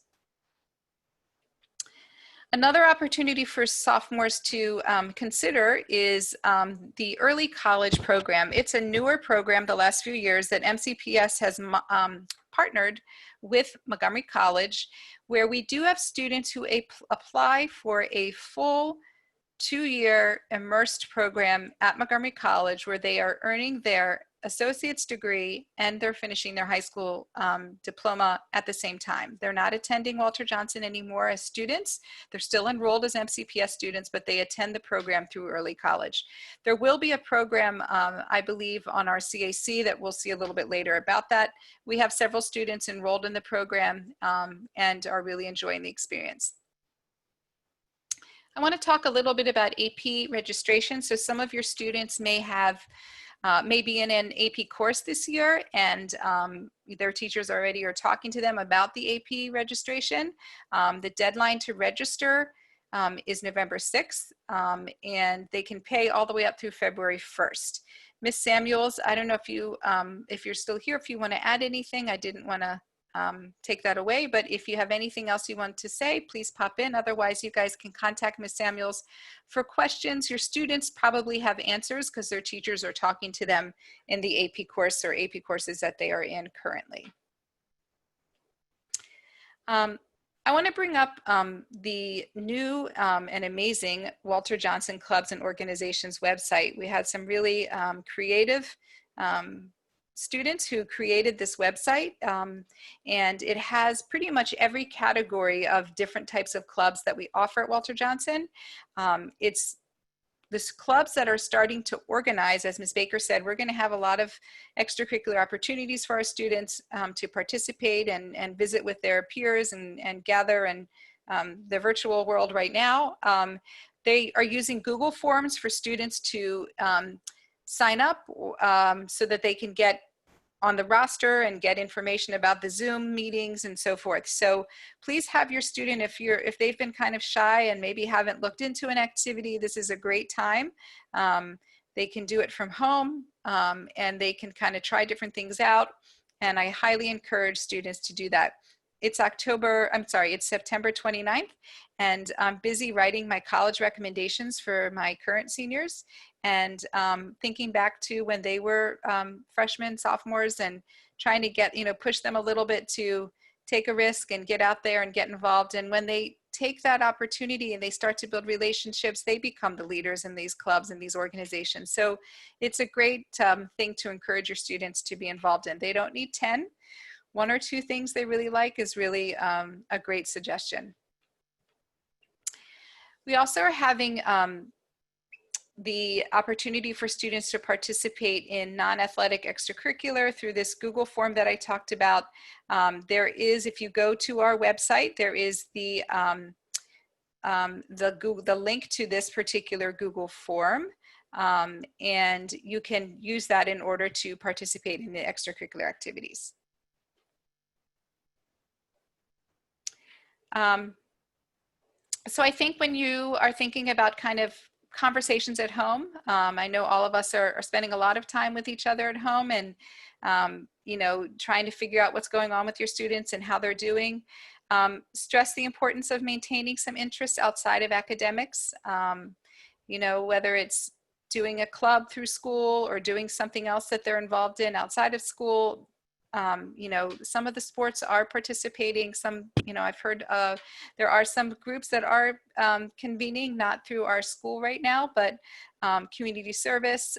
G: Another opportunity for sophomores to consider is the early college program. It's a newer program the last few years that MCPS has partnered with Montgomery College, where we do have students who apply for a full 2-year immersed program at Montgomery College, where they are earning their associate's degree and they're finishing their high school diploma at the same time. They're not attending Walter Johnson anymore as students. They're still enrolled as MCPS students, but they attend the program through early college. There will be a program, I believe, on our CAC that we'll see a little bit later about that. We have several students enrolled in the program and are really enjoying the experience. I want to talk a little bit about AP registration. So some of your students may be in an AP course this year, and their teachers already are talking to them about the AP registration. The deadline to register is November 6th, and they can pay all the way up through February 1st. Ms. Samuels, I don't know if you're still here, if you want to add anything. I didn't want to take that away, but if you have anything else you want to say, please pop in. Otherwise, you guys can contact Ms. Samuels for questions. Your students probably have answers because their teachers are talking to them in the AP course or AP courses that they are in currently. I want to bring up the new and amazing Walter Johnson Clubs and Organizations website. We had some really creative students who created this website, and it has pretty much every category of different types of clubs that we offer at Walter Johnson. It's this clubs that are starting to organize. As Ms. Baker said, we're going to have a lot of extracurricular opportunities for our students to participate and visit with their peers and gather in the virtual world right now. They are using Google Forms for students to sign up so that they can get on the roster and get information about the Zoom meetings and so forth. So please have your student, if they've been kind of shy and maybe haven't looked into an activity, this is a great time. They can do it from home and they can kind of try different things out. And I highly encourage students to do that. It's September 29th, and I'm busy writing my college recommendations for my current seniors and thinking back to when they were freshmen, sophomores, and trying to push them a little bit to take a risk and get out there and get involved. And when they take that opportunity and they start to build relationships, they become the leaders in these clubs and these organizations. So it's a great thing to encourage your students to be involved in. They don't need 10. 1 or 2 things they really like is really a great suggestion. We also are having the opportunity for students to participate in non-athletic extracurricular through this Google form that I talked about. There is, if you go to our website, there is the link to this particular Google form, and you can use that in order to participate in the extracurricular activities. So I think when you are thinking about kind of conversations at home, I know all of us are spending a lot of time with each other at home and, trying to figure out what's going on with your students and how they're doing. Stress the importance of maintaining some interests outside of academics, whether it's doing a club through school or doing something else that they're involved in outside of school. You know, some of the sports are participating. Some, you know, I've heard there are some groups that are convening, not through our school right now, but community service.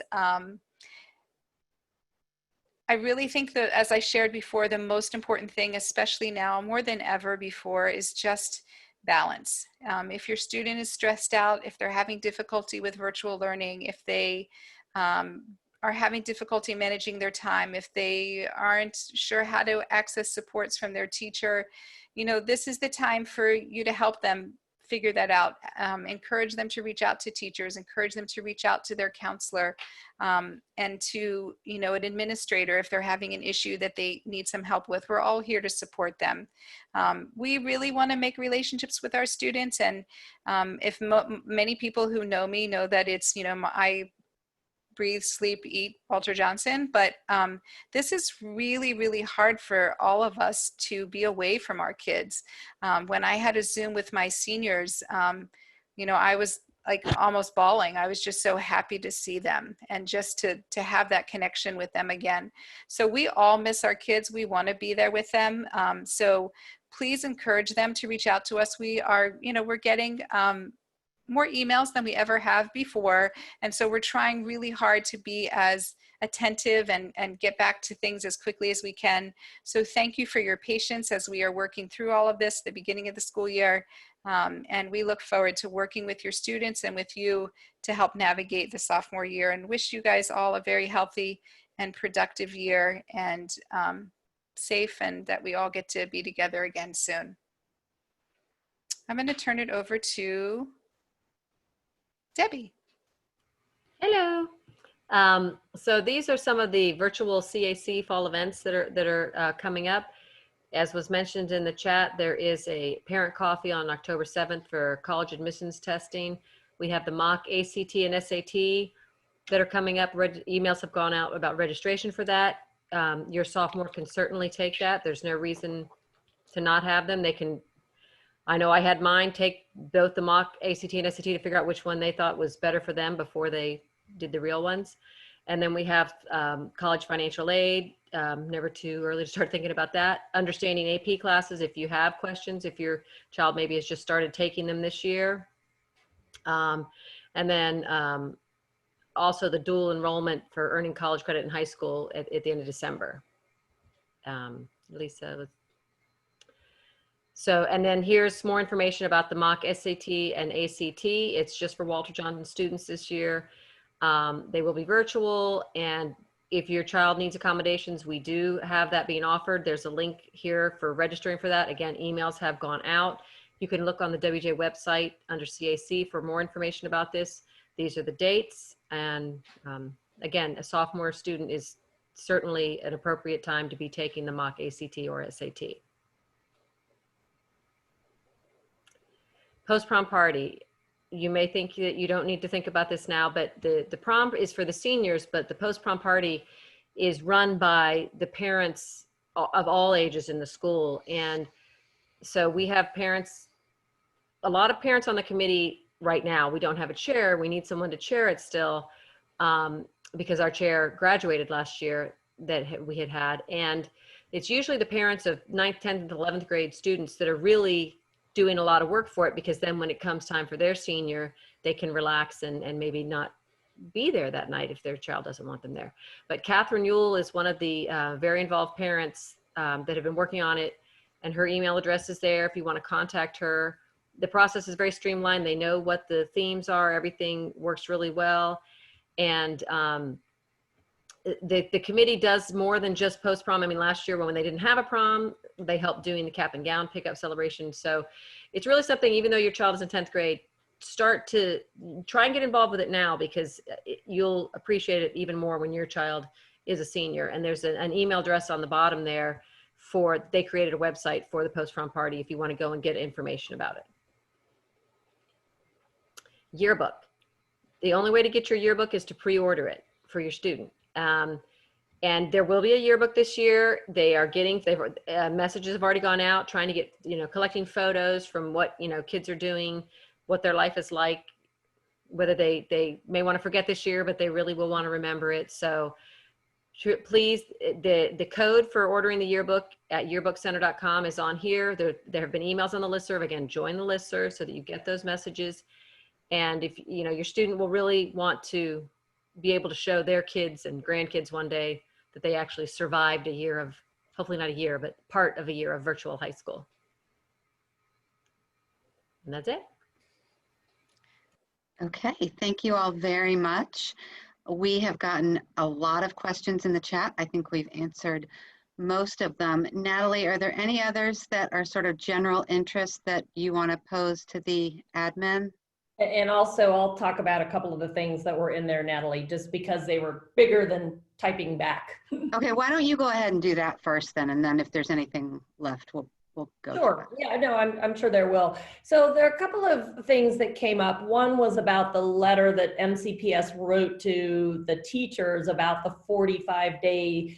G: I really think that, as I shared before, the most important thing, especially now more than ever before, is just balance. If your student is stressed out, if they're having difficulty with virtual learning, if they are having difficulty managing their time, if they aren't sure how to access supports from their teacher, you know, this is the time for you to help them figure that out. Encourage them to reach out to teachers, encourage them to reach out to their counselor, and to, you know, an administrator if they're having an issue that they need some help with. We're all here to support them. We really want to make relationships with our students, and if many people who know me know that it's, you know, I breathe, sleep, eat Walter Johnson. But this is really, really hard for all of us to be away from our kids. When I had a Zoom with my seniors, you know, I was like almost bawling. I was just so happy to see them and just to have that connection with them again. So we all miss our kids. We want to be there with them. So please encourage them to reach out to us. We are, you know, we're getting more emails than we ever have before. And so we're trying really hard to be as attentive and get back to things as quickly as we can. So thank you for your patience as we are working through all of this at the beginning of the school year. And we look forward to working with your students and with you to help navigate the sophomore year, and wish you guys all a very healthy and productive year, and safe, and that we all get to be together again soon. I'm going to turn it over to Debbie.
H: Hello. So these are some of the virtual CAC fall events that are coming up. As was mentioned in the chat, there is a parent coffee on October 7th for college admissions testing. We have the mock ACT and SAT that are coming up. Emails have gone out about registration for that. Your sophomore can certainly take that. There's no reason to not have them. They can, I know I had mine take both the mock ACT and SAT to figure out which one they thought was better for them before they did the real ones. And then we have college financial aid, never too early to start thinking about that. Understanding AP classes, if you have questions, if your child maybe has just started taking them this year. And then also the dual enrollment for earning college credit in high school at the end of December. Lisa, so, and then here's more information about the mock SAT and ACT. It's just for Walter Johnson students this year. They will be virtual, and if your child needs accommodations, we do have that being offered. There's a link here for registering for that. Again, emails have gone out. You can look on the WJ website under CAC for more information about this. These are the dates, and again, a sophomore student is certainly an appropriate time to be taking the mock ACT or SAT. Post-prom party. You may think that you don't need to think about this now, but the prom is for the seniors, but the post-prom party is run by the parents of all ages in the school. And so we have parents, a lot of parents on the committee right now. We don't have a chair. We need someone to chair it still, because our chair graduated last year that we had. And it's usually the parents of 9th, 10th, and 11th grade students that are really doing a lot of work for it, because then when it comes time for their senior, they can relax and maybe not be there that night if their child doesn't want them there. But Catherine Yule is one of the very involved parents that have been working on it, and her email address is there if you want to contact her. The process is very streamlined. They know what the themes are. Everything works really well. And the committee does more than just post-prom. I mean, last year when they didn't have a prom, they helped doing the cap and gown pickup celebration. So it's really something, even though your child is in 10th grade, start to try and get involved with it now, because you'll appreciate it even more when your child is a senior. And there's an email address on the bottom there they created a website for the post-prom party if you want to go and get information about it. Yearbook. The only way to get your yearbook is to pre-order it for your student. And there will be a yearbook this year. Messages have already gone out trying to get, collecting photos from what, kids are doing, what their life is like, whether they may want to forget this year, but they really will want to remember it. So Please, the code for ordering the yearbook at yearbookcenter.com is on here. There have been emails on the listserv. Again, join the listserv so that you get those messages. And if you know your student will really want to be able to show their kids and grandkids one day that they actually survived a year of, hopefully not a year, but part of a year of virtual high school. And that's it.
I: Okay, thank you all very much. We have gotten a lot of questions in the chat. I think we've answered most of them. Natalie, are there any others that are sort of general interest that you want to pose to the admin?
B: And also I'll talk about a couple of the things that were in there, Natalie, just because they were bigger than typing back.
I: Okay, why don't you go ahead and do that first then, and then if there's anything left, we'll go.
B: Sure. Yeah, no, I'm sure there will. So there are a couple of things that came up. One was about the letter that MCPS wrote to the teachers about the 45-day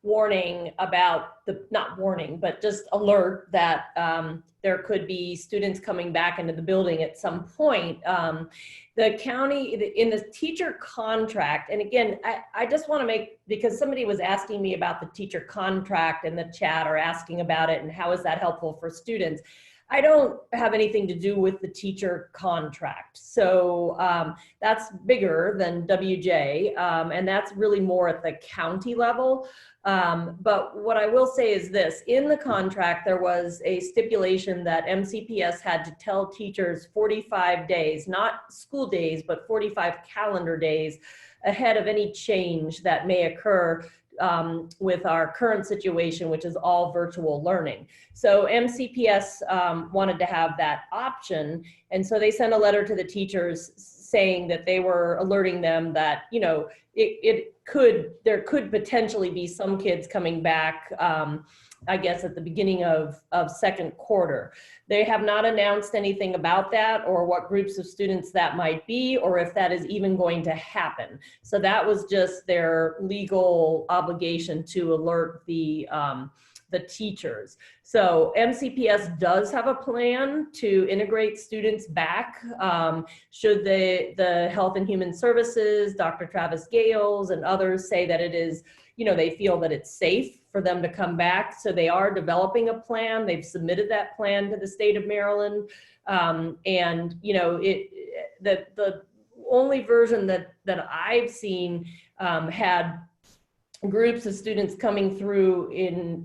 B: warning about the, not warning, but just alert that there could be students coming back into the building at some point. The county, in the teacher contract, and again, I just want to make, because somebody was asking me about the teacher contract in the chat, or asking about it and how is that helpful for students. I don't have anything to do with the teacher contract. So that's bigger than WJ, and that's really more at the county level. But what I will say is this: in the contract, there was a stipulation that MCPS had to tell teachers 45 days, not school days, but 45 calendar days ahead of any change that may occur with our current situation, which is all virtual learning. So MCPS wanted to have that option. And so they sent a letter to the teachers saying that they were alerting them that, you know, there could potentially be some kids coming back, I guess, at the beginning of second quarter. They have not announced anything about that, or what groups of students that might be, or if that is even going to happen. So that was just their legal obligation to alert the teachers. So MCPS does have a plan to integrate students back. Should the Health and Human Services, Dr. Travis Gales and others say that it is, you know, they feel that it's safe for them to come back. So they are developing a plan. They've submitted that plan to the state of Maryland. And, you know, the only version that I've seen had groups of students coming through in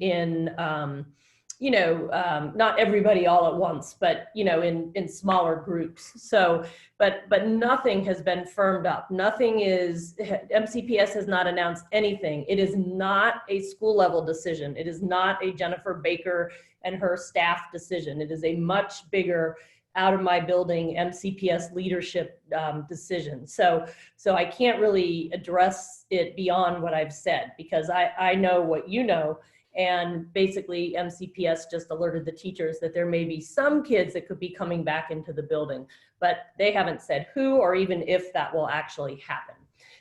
B: you know, not everybody all at once, but, you know, in smaller groups. So, but nothing has been firmed up. Nothing is, MCPS has not announced anything. It is not a school level decision. It is not a Jennifer Baker and her staff decision. It is a much bigger, out of my building MCPS leadership decision. So I can't really address it beyond what I've said, because I know what you know. And basically MCPS just alerted the teachers that there may be some kids that could be coming back into the building, but they haven't said who or even if that will actually happen.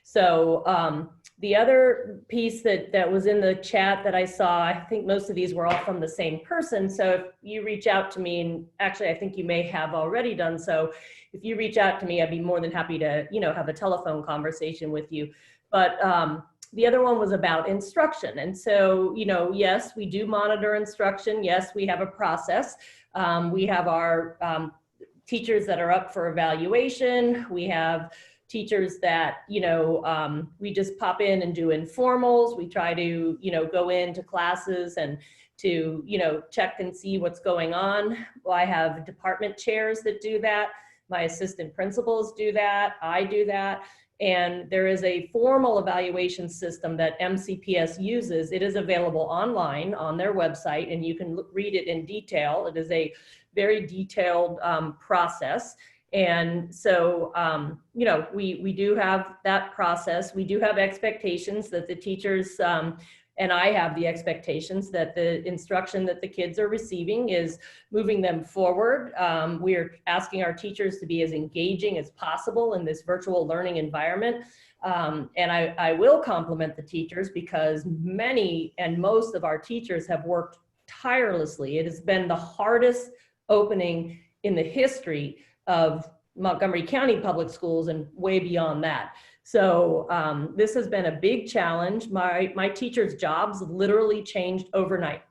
B: So the other piece that was in the chat that I saw, I think most of these were all from the same person. So if you reach out to me, and actually I think you may have already done so, if you reach out to me, I'd be more than happy to, you know, have a telephone conversation with you. But the other one was about instruction. And so, you know, yes, we do monitor instruction. Yes, we have a process. We have our teachers that are up for evaluation. We have teachers that, you know, we just pop in and do informals. We try to, you know, go into classes and to, you know, check and see what's going on. Well, I have department chairs that do that. My assistant principals do that. I do that. And there is a formal evaluation system that MCPS uses. It is available online on their website, and you can read it in detail. It is a very detailed process. And so, you know, we do have that process. We do have expectations that the teachers, and I have the expectations that the instruction that the kids are receiving is moving them forward. We are asking our teachers to be as engaging as possible in this virtual learning environment. And I will compliment the teachers, because many and most of our teachers have worked tirelessly. It has been the hardest opening in the history of Montgomery County Public Schools and way beyond that. So this has been a big challenge. My teachers' jobs literally changed overnight.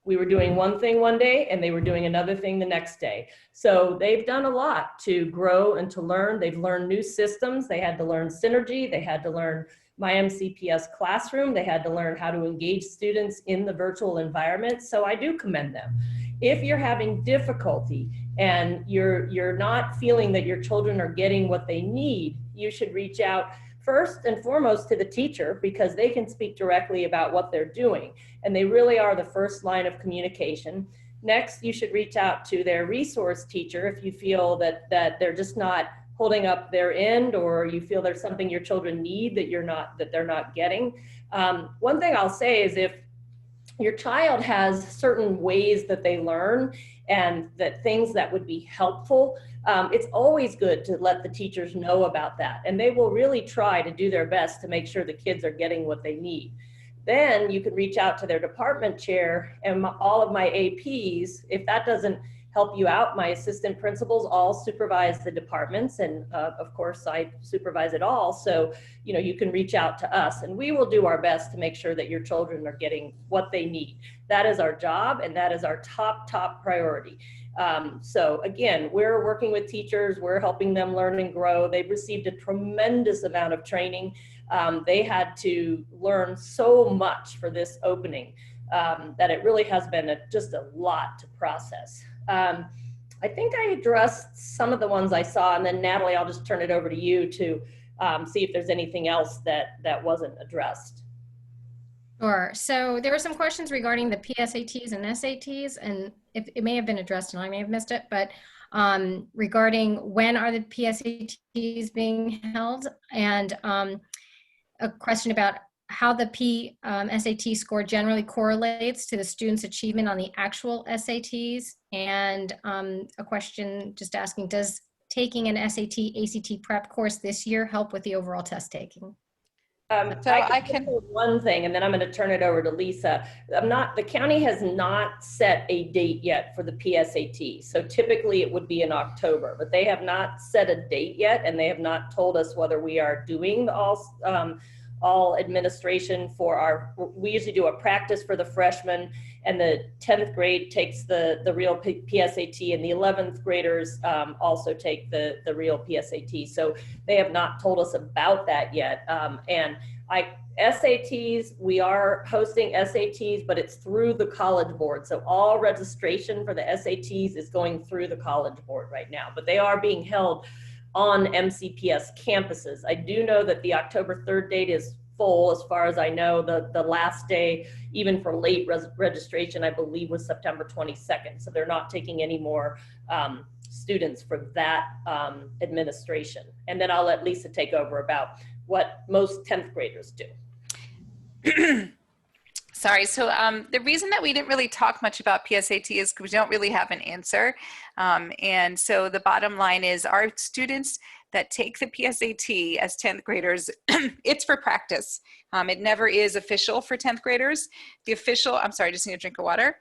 B: We were doing one thing one day and they were doing another thing the next day. So they've done a lot to grow and to learn. They've learned new systems. They had to learn Synergy. They had to learn My MCPS Classroom. They had to learn how to engage students in the virtual environment. So I do commend them. If you're having difficulty and you're not feeling that your children are getting what they need, you should reach out first and foremost to the teacher, because they can speak directly about what they're doing. And they really are the first line of communication. Next, you should reach out to their resource teacher if you feel that they're just not holding up their end, or you feel there's something your children need that they're not getting. One thing I'll say is, if your child has certain ways that they learn and that things that would be helpful, it's always good to let the teachers know about that. And they will really try to do their best to make sure the kids are getting what they need. Then you can reach out to their department chair, and all of my APs. If that doesn't help you out, my assistant principals all supervise the departments, and of course I supervise it all. So, you know, you can reach out to us and we will do our best to make sure that your children are getting what they need. That is our job, and that is our top priority. So again, we're working with teachers, we're helping them learn and grow. They've received a tremendous amount of training. They had to learn so much for this opening that it really has been just a lot to process. I think I addressed some of the ones I saw, and then Natalie, I'll just turn it over to you to see if there's anything else that wasn't addressed.
J: Sure. So there were some questions regarding the PSATs and SATs, and if it may have been addressed and I may have missed it, but regarding when are the PSATs being held, and a question about how the SAT score generally correlates to the student's achievement on the actual SATs, and a question just asking, does taking an SAT, ACT prep course this year help with the overall test taking?
B: So I can one thing, and then I'm going to turn it over to Lisa. The county has not set a date yet for the PSAT. So typically it would be in October, but they have not set a date yet, and they have not told us whether we are doing all administration for we usually do a practice for the freshmen, and the 10th grade takes the real PSAT, and the 11th graders also take the real PSAT. So they have not told us about that yet. And SATs, we are hosting SATs, but it's through the College Board. So all registration for the SATs is going through the College Board right now, but they are being held on MCPS campuses. I do know that the October 3rd date is full, as far as I know. The last day, even for late registration, I believe was September 22nd. So they're not taking any more students for that administration. And then I'll let Lisa take over about what most 10th graders do.
G: Sorry, so the reason that we didn't really talk much about PSAT is because we don't really have an answer. And so the bottom line is, our students that take the PSAT as 10th graders, it's for practice. It never is official for 10th graders. The official, I'm sorry, I just need a drink of water.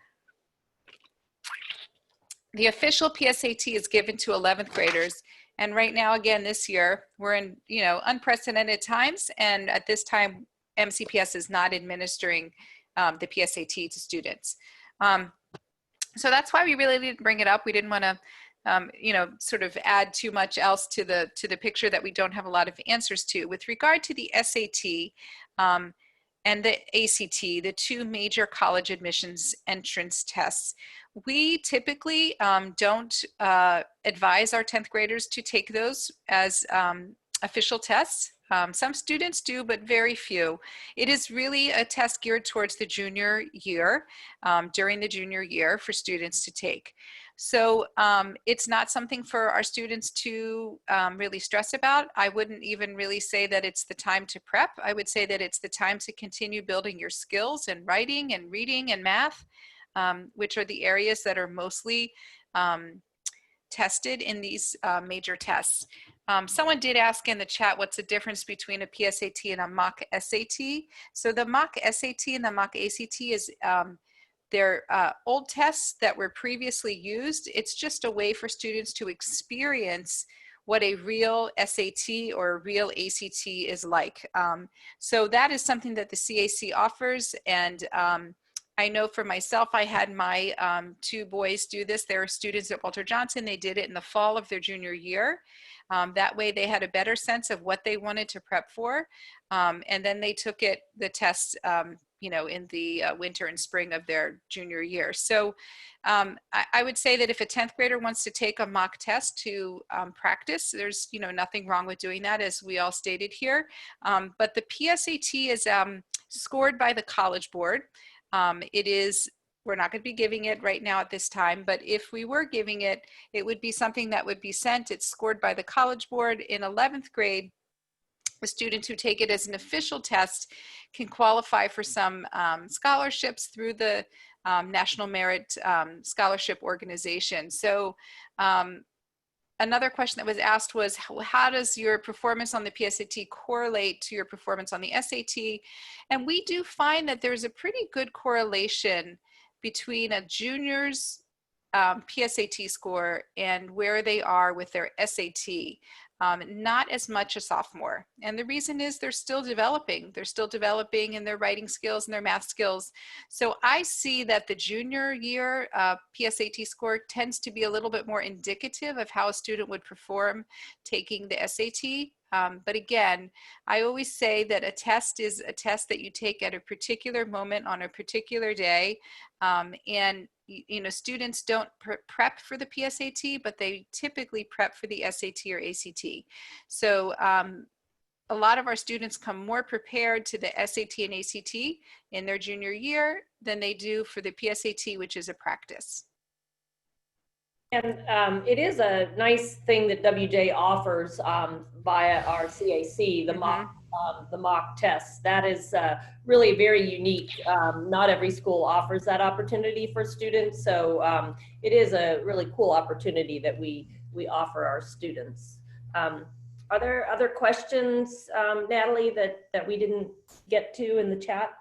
G: The official PSAT is given to 11th graders. And right now, again, this year, we're in, unprecedented times. And at this time, MCPS is not administering the PSAT to students. So that's why we really didn't bring it up. We didn't want to, sort of add too much else to the picture that we don't have a lot of answers to. With regard to the SAT and the ACT, the two major college admissions entrance tests, we typically don't advise our 10th graders to take those as official tests. Some students do, but very few. It is really a test geared towards the junior year, during the junior year for students to take. So it's not something for our students to really stress about. I wouldn't even really say that it's the time to prep. I would say that it's the time to continue building your skills in writing and reading and math, which are the areas that are mostly tested in these major tests. Someone did ask in the chat, what's the difference between a PSAT and a mock SAT? So the mock SAT and the mock ACT is they're old tests that were previously used. It's just a way for students to experience what a real SAT or a real ACT is like. So that is something that the CAC offers. And I know for myself, I had my 2 boys do this. They're students at Walter Johnson. They did it in the fall of their junior year. That way they had a better sense of what they wanted to prep for. And then they took the test, you know, in the winter and spring of their junior year. So I would say that if a 10th grader wants to take a mock test to practice, there's, you know, nothing wrong with doing that, as we all stated here. But the PSAT is scored by the College Board. We're not going to be giving it right now at this time, but if we were giving it, it would be something that would be sent. It's scored by the College Board. In 11th grade, the students who take it as an official test can qualify for some scholarships through the National Merit Scholarship Organization. So another question that was asked was, how does your performance on the PSAT correlate to your performance on the SAT? And we do find that there's a pretty good correlation between a junior's PSAT score and where they are with their SAT. Not as much a sophomore. And the reason is they're still developing. They're still developing in their writing skills and their math skills. So I see that the junior year PSAT score tends to be a little bit more indicative of how a student would perform taking the SAT. But again, I always say that a test is a test that you take at a particular moment on a particular day. And you know, students don't prep for the PSAT, but they typically prep for the SAT or ACT. So a lot of our students come more prepared to the SAT and ACT in their junior year than they do for the PSAT, which is a practice.
B: And it is a nice thing that WJ offers via our CAC, the mock tests. That is really very unique. Not every school offers that opportunity for students. So it is a really cool opportunity that we offer our students. Are there other questions, Natalie, that we didn't get to in the chat?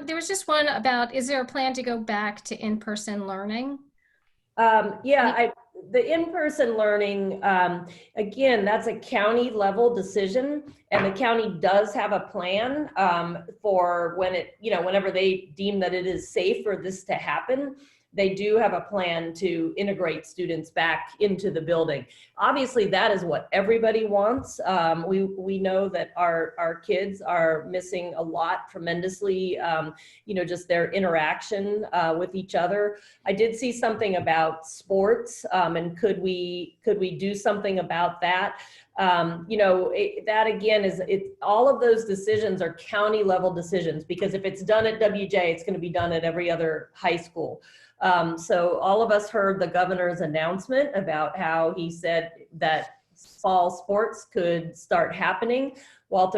J: There was just one about, is there a plan to go back to in-person learning?
B: The in-person learning, again, that's a county level decision, and the county does have a plan for when it, you know, whenever they deem that it is safe for this to happen. They do have a plan to integrate students back into the building. Obviously, that is what everybody wants. We know that our kids are missing a lot tremendously, you know, just their interaction with each other. I did see something about sports, and could we do something about that? You know, that again is, all of those decisions are county level decisions, because if it's done at WJ, it's going to be done at every other high school. So all of us heard the governor's announcement about how he said that fall sports could start happening. Not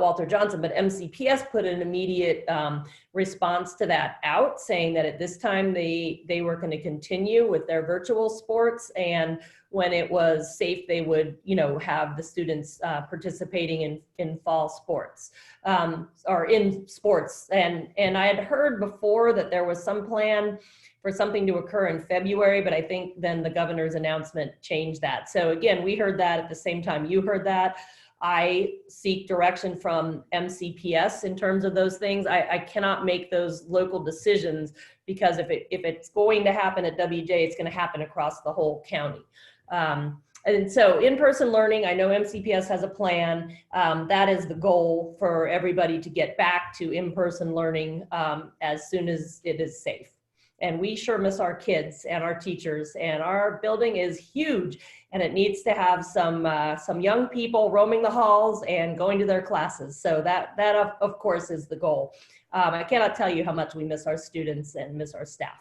B: Walter Johnson, but MCPS put an immediate response to that out, saying that at this time they were going to continue with their virtual sports, and when it was safe, they would, you know, have the students participating in fall sports or in sports. And I had heard before that there was some plan for something to occur in February, but I think then the governor's announcement changed that. So again, we heard that at the same time you heard that. I seek direction from MCPS in terms of those things. I cannot make those local decisions, because if it's going to happen at WJ, it's going to happen across the whole county. And so in-person learning, I know MCPS has a plan. That is the goal for everybody, to get back to in-person learning as soon as it is safe. And we sure miss our kids and our teachers, and our building is huge, and it needs to have some young people roaming the halls and going to their classes. So that of course is the goal. I cannot tell you how much we miss our students and miss our staff.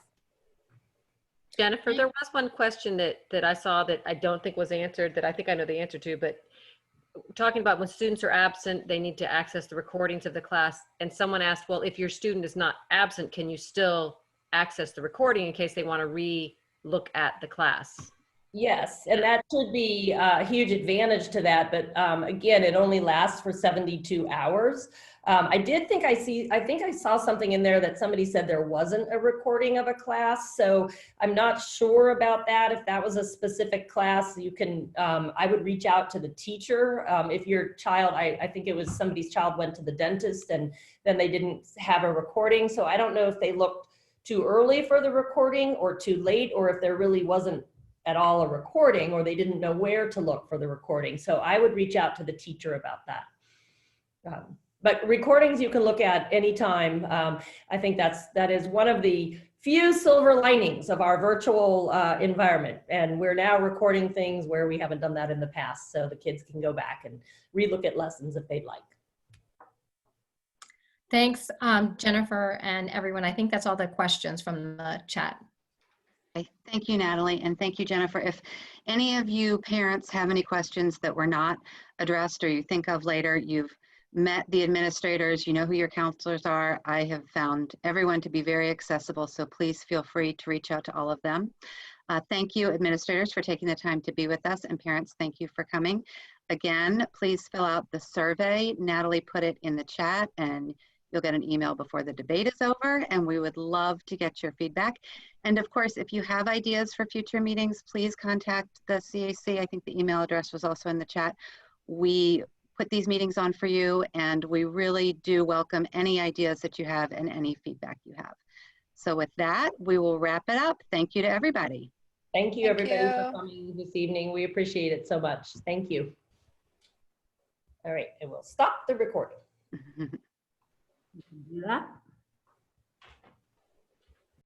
H: Jennifer, there was one question that I saw that I don't think was answered, that I think I know the answer to, but talking about when students are absent, they need to access the recordings of the class. And someone asked, well, if your student is not absent, can you still access the recording in case they want to re-look at the class?
B: Yes, and that should be a huge advantage to that. But again, it only lasts for 72 hours. I think I saw something in there that somebody said there wasn't a recording of a class. So I'm not sure about that. If that was a specific class, you can, I would reach out to the teacher. If your child, I think it was somebody's child went to the dentist and then they didn't have a recording. So I don't know if they looked too early for the recording or too late, or if there really wasn't at all a recording, or they didn't know where to look for the recording. So I would reach out to the teacher about that. But recordings you can look at anytime. I think that is one of the few silver linings of our virtual environment. And we're now recording things where we haven't done that in the past. So the kids can go back and relook at lessons if they'd like.
J: Thanks, Jennifer and everyone. I think that's all the questions from the chat.
I: Okay, thank you, Natalie, and thank you, Jennifer. If any of you parents have any questions that were not addressed or you think of later, you've met the administrators, you know who your counselors are. I have found everyone to be very accessible, so please feel free to reach out to all of them. Thank you, administrators, for taking the time to be with us, and parents, thank you for coming. Again, please fill out the survey. Natalie put it in the chat, and you'll get an email before the debate is over, and we would love to get your feedback. And of course, if you have ideas for future meetings, please contact the CAC. I think the email address was also in the chat. We put these meetings on for you, and we really do welcome any ideas that you have and any feedback you have. So with that, we will wrap it up. Thank you to everybody.
B: Thank you, everybody, for coming this evening. We appreciate it so much. Thank you. All right, and we'll stop the recording.
D: Yeah.